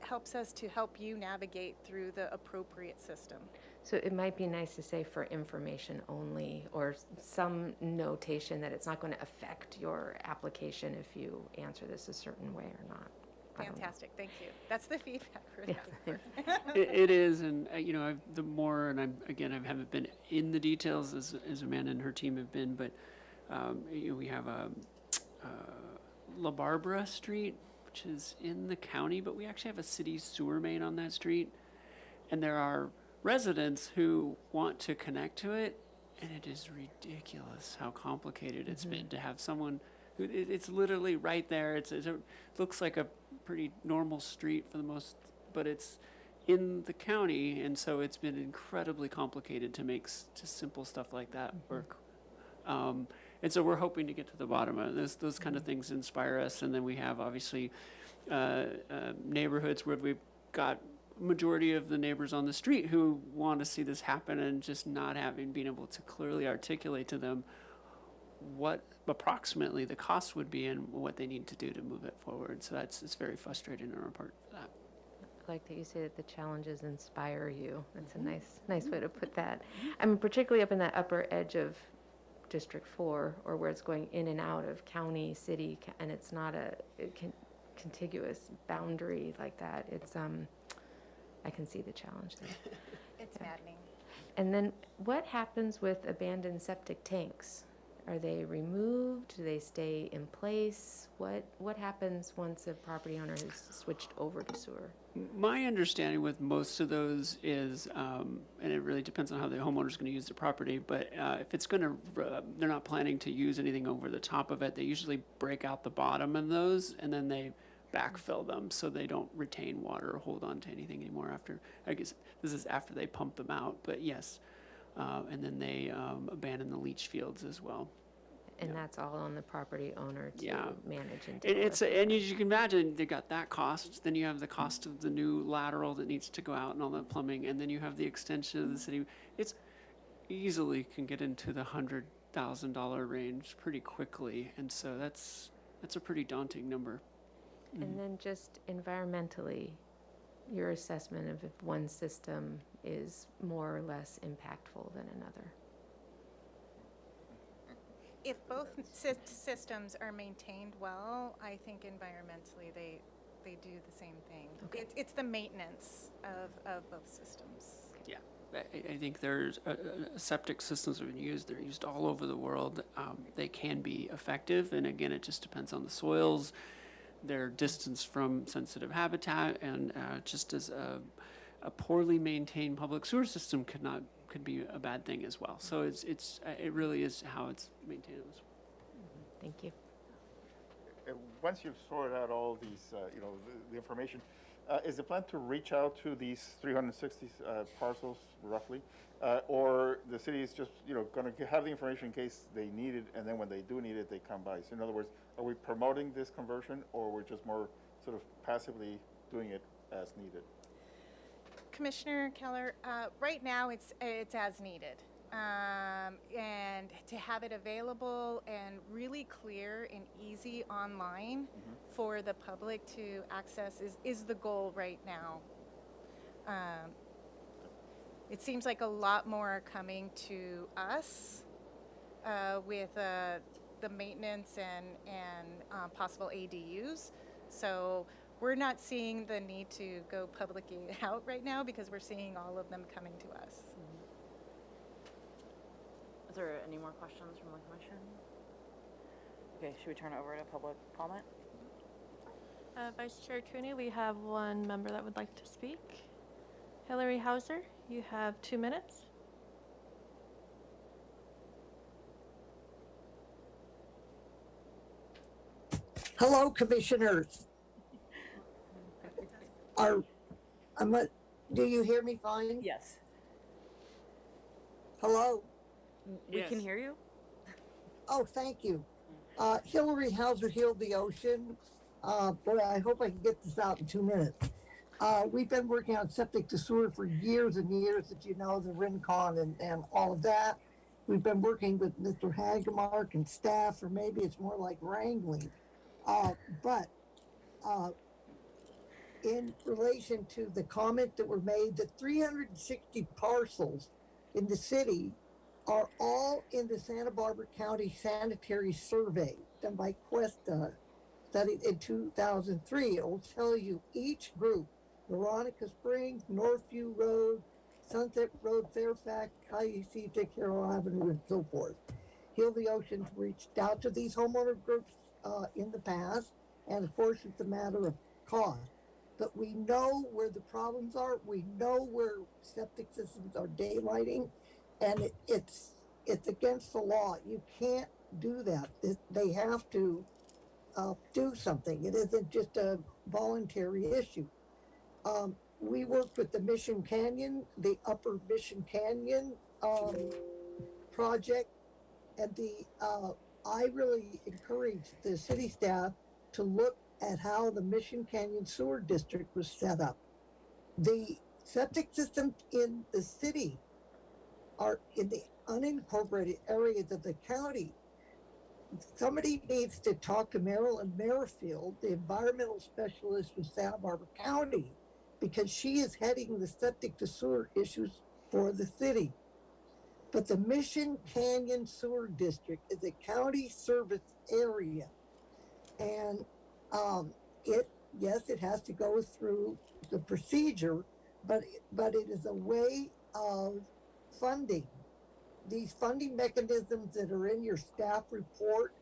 helps us to help you navigate through the appropriate system. So it might be nice to say for information only, or some notation that it's not going to affect your application if you answer this a certain way or not. Fantastic, thank you. That's the feedback we're looking for. It is, and you know, the more, and I haven't been in the details as Amanda and her team have been, but you know, we have La Barbara Street, which is in the county, but we actually have a city sewer main on that street, and there are residents who want to connect to it, and it is ridiculous how complicated it's been to have someone who, it's literally right there. It looks like a pretty normal street for the most, but it's in the county, and so it's been incredibly complicated to make just simple stuff like that work. And so we're hoping to get to the bottom of this. Those kind of things inspire us, and then we have obviously neighborhoods where we've got majority of the neighbors on the street who want to see this happen, and just not being able to clearly articulate to them what approximately the cost would be and what they need to do to move it forward. So it's very frustrating on our part for that. I like that you say that the challenges inspire you. That's a nice way to put that. I mean, particularly up in that upper edge of District 4, or where it's going in and out of county, city, and it's not a contiguous boundary like that. It's I can see the challenge there. It's maddening. And then what happens with abandoned septic tanks? Are they removed? Do they stay in place? What happens once a property owner has switched over to sewer? My understanding with most of those is, and it really depends on how the homeowner's going to use the property, but if it's going to, they're not planning to use anything over the top of it, they usually break out the bottom of those, and then they backfill them so they don't retain water or hold on to anything anymore after. I guess this is after they pump them out, but yes. And then they abandon the leach fields as well. And that's all on the property owner to manage and And deal with. and as you can imagine, they got that cost. Then you have the cost of the new lateral that needs to go out and all that plumbing, and then you have the extension of the city. It's easily can get into the $100,000 range pretty quickly, and so that's a pretty daunting number. And then just environmentally, your assessment of if one system is more or less impactful than another. If both systems are maintained well, I think environmentally they do the same thing. Okay. It's the maintenance of both systems. Yeah, I think there's septic systems have been used. They're used all over the world. They can be effective, and again, it just depends on the soils, their distance from sensitive habitat, and just as a poorly maintained public sewer system could be a bad thing as well. So it really is how it's maintained. Thank you. Once you've sorted out all these, the information, Is the plan to reach out to these 360 parcels roughly? Or the city is just, going to have the information in case they need it, and then when they do need it, they come by? So in other words, are we promoting this conversion, or we're just more sort of passively doing it as needed? Commissioner Keller, right now it's as needed. And to have it available and really clear and easy online for the public to access is the goal right now. It seems like a lot more are coming to us with the maintenance and possible ADUs. So we're not seeing the need to go publicly out right now because we're seeing all of them coming to us. Is there any more questions from the commission? Okay, should we turn it over to public comment? Vice Chair Cooney, we have one member that would like to speak. Hillary Hauser, you have 2 minutes. Hello, commissioners. Do you hear me fine? Yes. Hello? We can hear you. Oh, thank you. Hillary Hauser, Heal the Ocean. Boy, I hope I can get this out in 2 minutes. We've been working on septic to sewer for years and years, as you know, the Rincon and all of that. We've been working with Mr. Hagemark and staff, or maybe it's more like wrangling. But in relation to the comment that were made, the 360 parcels in the city are all in the Santa Barbara County Sanitary Survey done by Questa, studied in 2003. It will tell you each group: Veronica Springs, Northview Road, Sunset Road, Fairfax, Cayucita, Carroll Avenue, and so forth. Heal the Ocean's reached out to these homeowner groups in the past, and of course it's a matter of cost. But we know where the problems are. We know where septic systems are daylighting, and it's against the law. You can't do that. They have to do something. It isn't just a voluntary issue. We worked with the Mission Canyon, the Upper Mission Canyon project, and I really encourage the city staff to look at how the Mission Canyon Sewer District was set up. The septic systems in the city are in the unincorporated areas of the county. Somebody needs to talk to Marilyn Merrifield, the environmental specialist with Santa Barbara County, because she is heading the septic to sewer issues for the city. But the Mission Canyon Sewer District is a county service area. And it has to go through the procedure, but it is a way of funding. These funding mechanisms that are in your staff report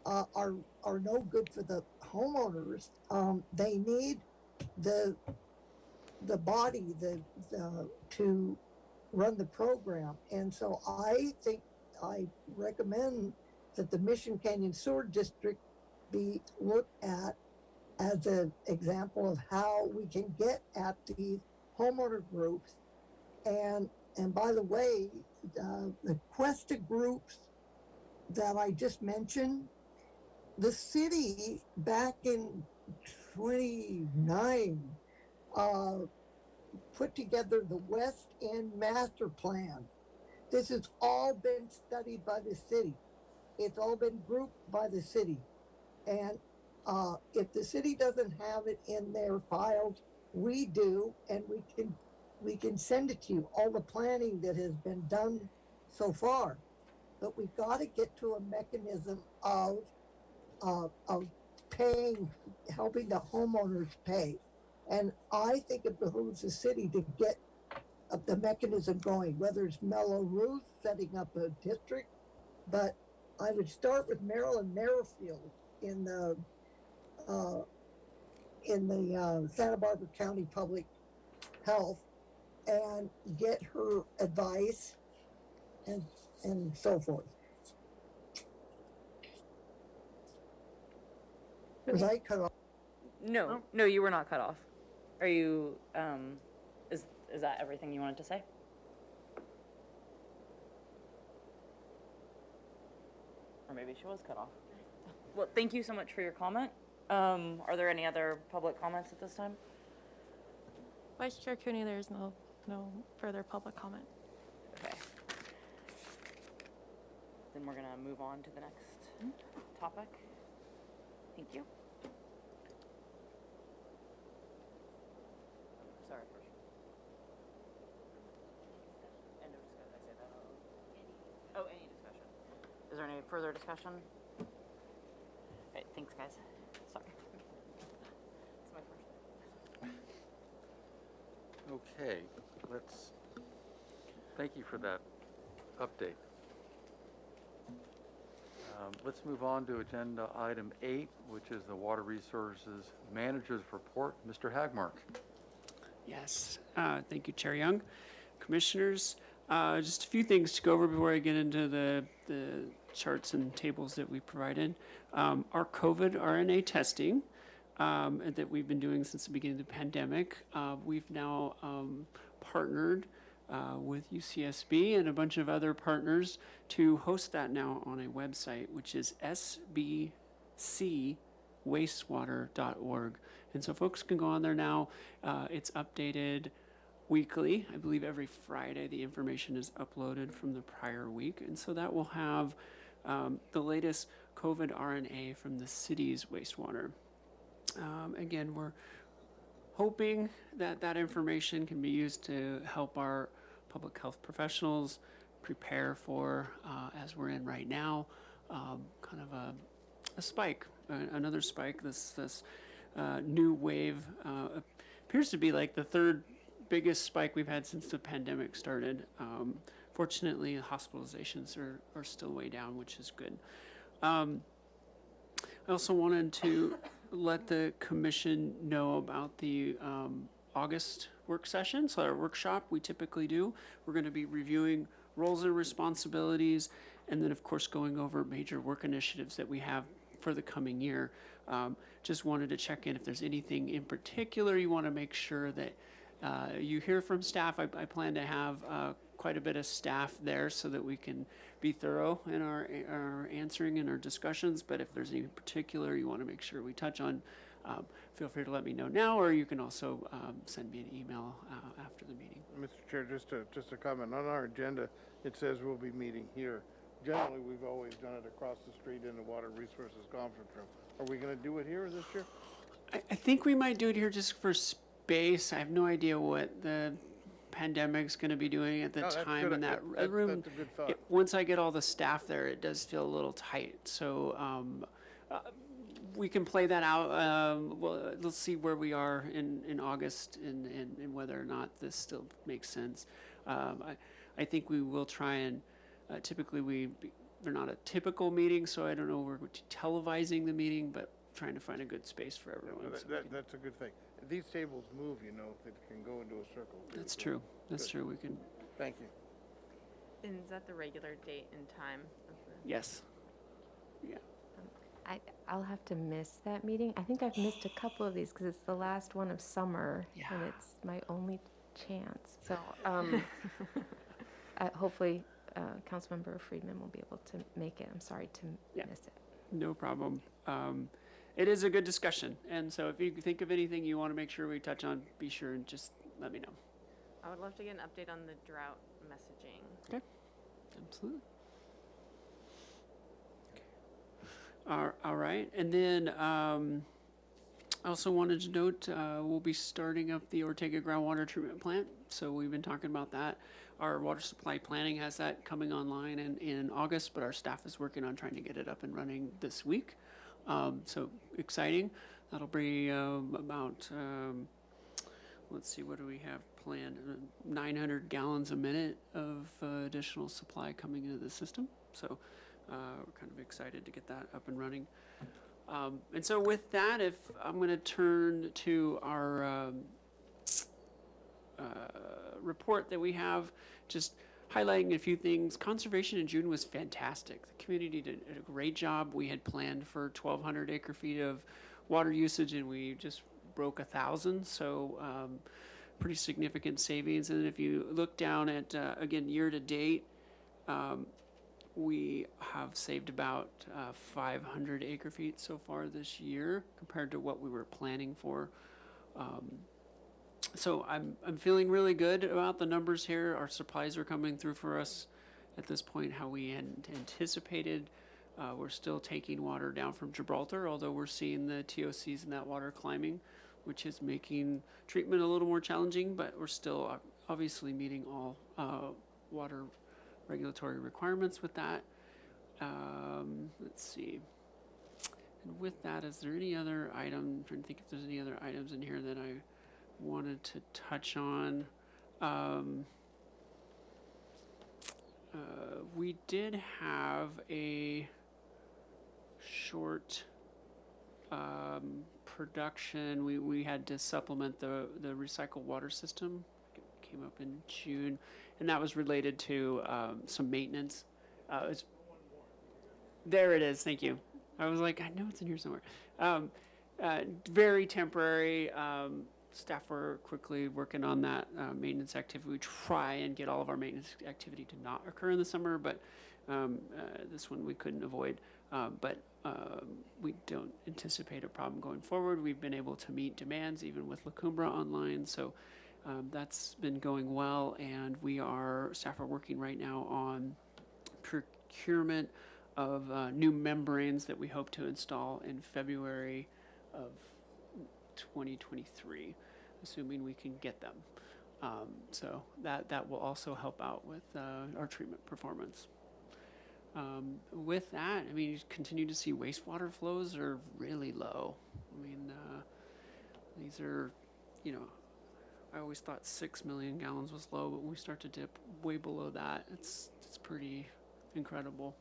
are no good for the homeowners. They need the body to run the program, and so I recommend that the Mission Canyon Sewer District be looked at as an example of how we can get at these homeowner groups. And by the way, the Questa groups that I just mentioned, the city back in 29 put together the West End Master Plan. This has all been studied by the city. It's all been grouped by the city. And if the city doesn't have it in their files, we do, and we can send it to you, all the planning that has been done so far. But we've got to get to a mechanism of paying, helping the homeowners pay. And I think it behooves the city to get the mechanism going, whether it's Mellow Ruth setting up a district, but I would start with Marilyn Merrifield in the Santa Barbara County Public Health and get her advice and so forth. Was I cut off? No, you were not cut off. Are you, is that everything you wanted to say? Or maybe she was cut off. Well, thank you so much for your comment. Are there any other public comments at this time? Vice Chair Cooney, there's no further public comment. Okay. Then we're gonna move on to the next topic. Thank you. Sorry. End of discussion, I say that. Oh, any discussion. Is there any further discussion? All right, thanks, guys. Sorry. It's my first. Okay, thank you for that update. Let's move on to agenda item 8, which is the Water Resources Manager's Report. Mr. Hagmark. Yes, thank you, Chair Young. Commissioners, just a few things to go over before I get into the charts and tables that we provided. Our COVID RNA testing that we've been doing since the beginning of the pandemic, we've now partnered with UCSB and a bunch of other partners to host that now on a website, which is sbcwastewater.org. And so folks can go on there now. It's updated weekly. I believe every Friday the information is uploaded from the prior week. And so that will have the latest COVID RNA from the city's wastewater. Again, we're hoping that that information can be used to help our public health professionals prepare for, as we're in right now, kind of a spike, another spike. This new wave appears to be like the third biggest spike we've had since the pandemic started. Fortunately, hospitalizations are still way down, which is good. I also wanted to let the commission know about the August work session. So our workshop we typically do. We're going to be reviewing roles and responsibilities, and then of course going over major work initiatives that we have for the coming year. Just wanted to check in if there's anything in particular you want to make sure that you hear from staff. I plan to have quite a bit of staff there so that we can be thorough in our answering and our discussions. But if there's any particular you want to make sure we touch on, feel free to let me know now, or you can also send me an email after the meeting. Mr. Chair, just a comment. On our agenda, it says we'll be meeting here. Generally, we've always done it across the street in the Water Resources Conference Room. Are we going to do it here this year? I think we might do it here just for space. I have no idea what the pandemic's going to be doing at the time in that room. That's a good thought. Once I get all the staff there, it does feel a little tight. So we can play that out. Well, let's see where we are in August and whether or not this still makes sense. I think we will try and typically they're not a typical meeting, so I don't know we're televising the meeting, but trying to find a good space for everyone. That's a good thing. These tables move, you know, that can go into a circle. That's true. That's true. We can. Thank you. And is that the regular date and time of the? Yes. Yeah. I'll have to miss that meeting. I think I've missed a couple of these because it's the last one of summer, and it's my only chance. So hopefully Councilmember Friedman will be able to make it. I'm sorry to miss it. No problem. It is a good discussion, and so if you think of anything you want to make sure we touch on, be sure and just let me know. I would love to get an update on the drought messaging. Okay. Absolutely. All right, and then I also wanted to note we'll be starting up the Ortega groundwater treatment plant. So we've been talking about that. Our water supply planning has that coming online in August, but our staff is working on trying to get it up and running this week. So exciting. That'll be about, let's see, what do we have planned? 900 gallons a minute of additional supply coming into the system. So we're kind of excited to get that up and running. And so with that, if I'm going to turn to our report that we have, just highlighting a few things. Conservation in June was fantastic. The community did a great job. We had planned for 1,200 acre feet of water usage, and we just broke 1,000, so pretty significant savings. And if you look down at, again, year to date, we have saved about 500 acre feet so far this year compared to what we were planning for. So I'm feeling really good about the numbers here. Our supplies are coming through for us at this point how we anticipated. We're still taking water down from Gibraltar, although we're seeing the TOCs in that water climbing, which is making treatment a little more challenging, but we're still obviously meeting all water regulatory requirements with that. Let's see. And with that, is there any other item? I'm trying to think if there's any other items in here that I wanted to touch on. We did have a short production. We had to supplement the recycled water system. It came up in June, and that was related to some maintenance. There it is. Thank you. I was like, I know it's in here somewhere. Very temporary. Staff were quickly working on that maintenance activity. We try and get all of our maintenance activity to not occur in the summer, but this one we couldn't avoid. But we don't anticipate a problem going forward. We've been able to meet demands even with La Cumbra online, so that's been going well. And staff are working right now on procurement of new membranes that we hope to install in February of 2023, assuming we can get them. So that will also help out with our treatment performance. With that, I mean, you continue to see wastewater flows are really low. I mean, these are, I always thought 6 million gallons was low, but when we start to dip way below that, it's pretty incredible.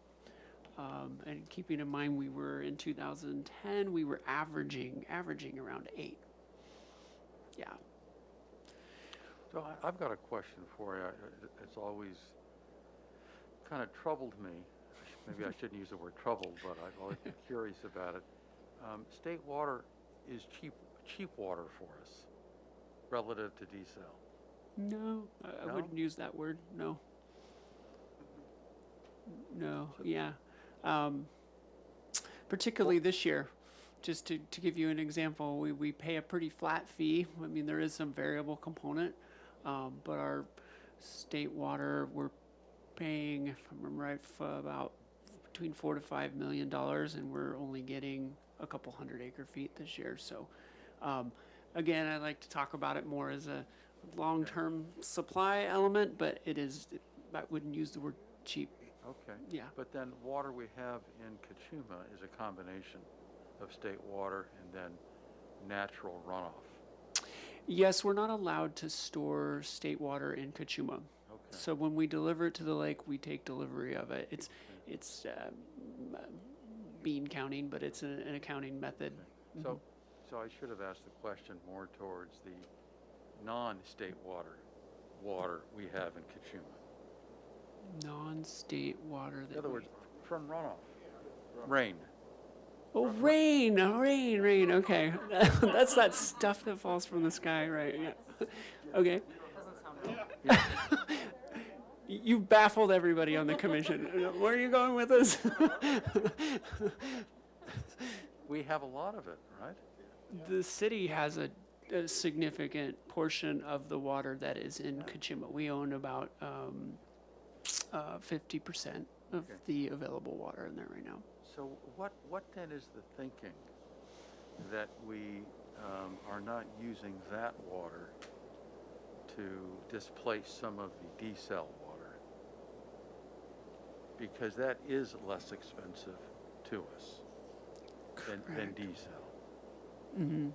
And keeping in mind, we were in 2010, we were averaging around 8. Yeah. So I've got a question for you. It's always kind of troubled me. Maybe I shouldn't use the word troubled, but I've always been curious about it. State water is cheap water for us relative to desal. No, I wouldn't use that word. No. Yeah. Particularly this year, just to give you an example, we pay a pretty flat fee. I mean, there is some variable component, but our state water, we're paying, if I remember right, for about between $4 to $5 million, and we're only getting a couple hundred acre feet this year. So, again, I like to talk about it more as a long-term supply element, but I wouldn't use the word cheap. Okay. Yeah. But then water we have in Kachuma is a combination of state water and then natural runoff. Yes, we're not allowed to store state water in Kachuma. Okay. So when we deliver it to the lake, we take delivery of it. It's bean counting, but it's an accounting method. Okay. So I should have asked the question more towards the non-state water we have in Kachuma. Non-state water. In other words, from runoff, rain. Oh, rain! Okay, that's that stuff that falls from the sky, right? Yeah. Okay. Doesn't sound right. You baffled everybody on the commission. Where are you going with this? We have a lot of it, right? The city has a significant portion of the water that is in Kachuma. We own about 50% of the available water in there right now. So what then is the thinking that we are not using that water to displace some of the desal water? Because that is less expensive to us than desal. Mm-hmm.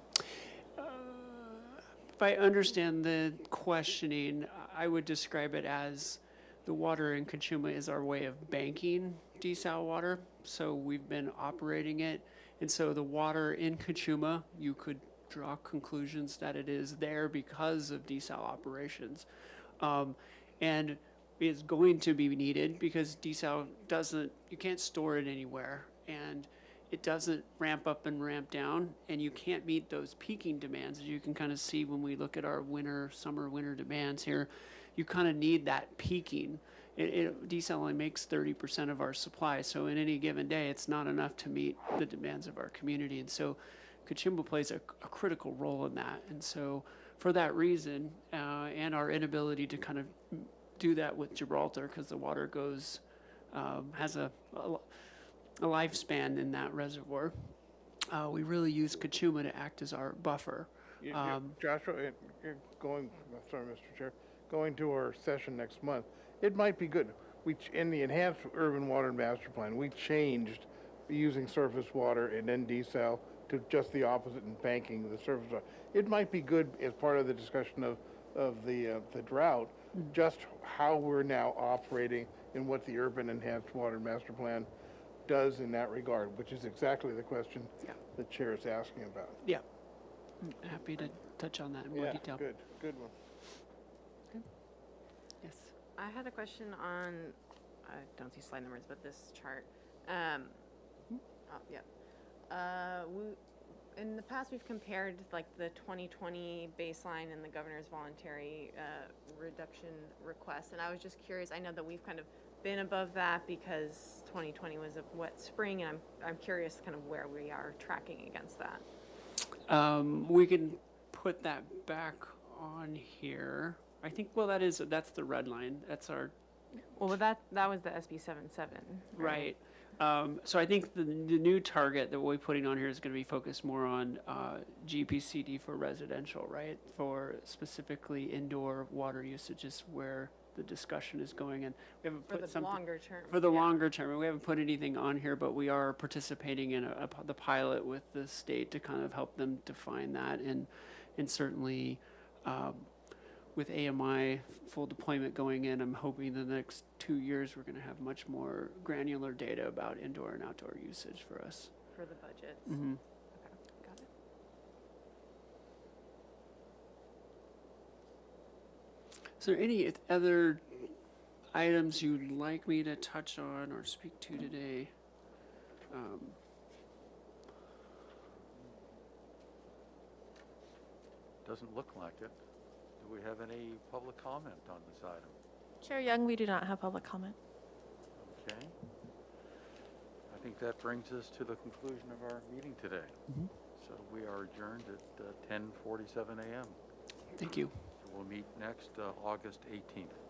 If I understand the questioning, I would describe it as the water in Kachuma is our way of banking desal water. So we've been operating it. And so the water in Kachuma, you could draw conclusions that it is there because of desal operations. And it's going to be needed because desal you can't store it anywhere. And it doesn't ramp up and ramp down, and you can't meet those peaking demands. As you can kind of see when we look at our summer, winter demands here, you kind of need that peaking. DCEL only makes 30% of our supply, so in any given day, it's not enough to meet the demands of our community. And so Kachimba plays a critical role in that. And so for that reason, and our inability to kind of do that with Gibraltar, because the water goes, has a lifespan in that reservoir, we really use Kachuma to act as our buffer. Joshua, sorry, Mr. Chair, going to our session next month, it might be good. In the Enhanced Urban Water Master Plan, we changed using surface water and then desal to just the opposite and banking the surface water. It might be good as part of the discussion of the drought, just how we're now operating and what the Urban Enhanced Water Master Plan does in that regard, which is exactly the question the chair is asking about. Yeah, I'm happy to touch on that in more detail. Good one. Yes. I had a question on, I don't see slide numbers, but this chart. In the past, we've compared like the 2020 baseline and the governor's voluntary reduction request, and I was just curious. I know that we've kind of been above that because 2020 was a wet spring, and I'm curious kind of where we are tracking against that. We can put that back on here. I think, well, that's the red line. That's our, Well, that was the SB 77. right. So I think the new target that we're putting on here is going to be focused more on GPCD for residential, right? For specifically indoor water usage is where the discussion is going. And we haven't For put the something longer term. for the longer term. And we haven't put anything on here, but we are participating in the pilot with the state to kind of help them define that. And certainly with AMI full deployment going in, I'm hoping the next 2 years we're going to have much more granular data about indoor and outdoor usage for us. For the budgets. Mm-hmm. Okay, got it. Is there any other items you'd like me to touch on or speak to today? Doesn't look like it. Do we have any public comment on this item? Chair Young, we do not have public comment. Okay. I think that brings us to the conclusion of our meeting today. So we are adjourned at 10:47 a.m. Thank you. So we'll meet next August 18th.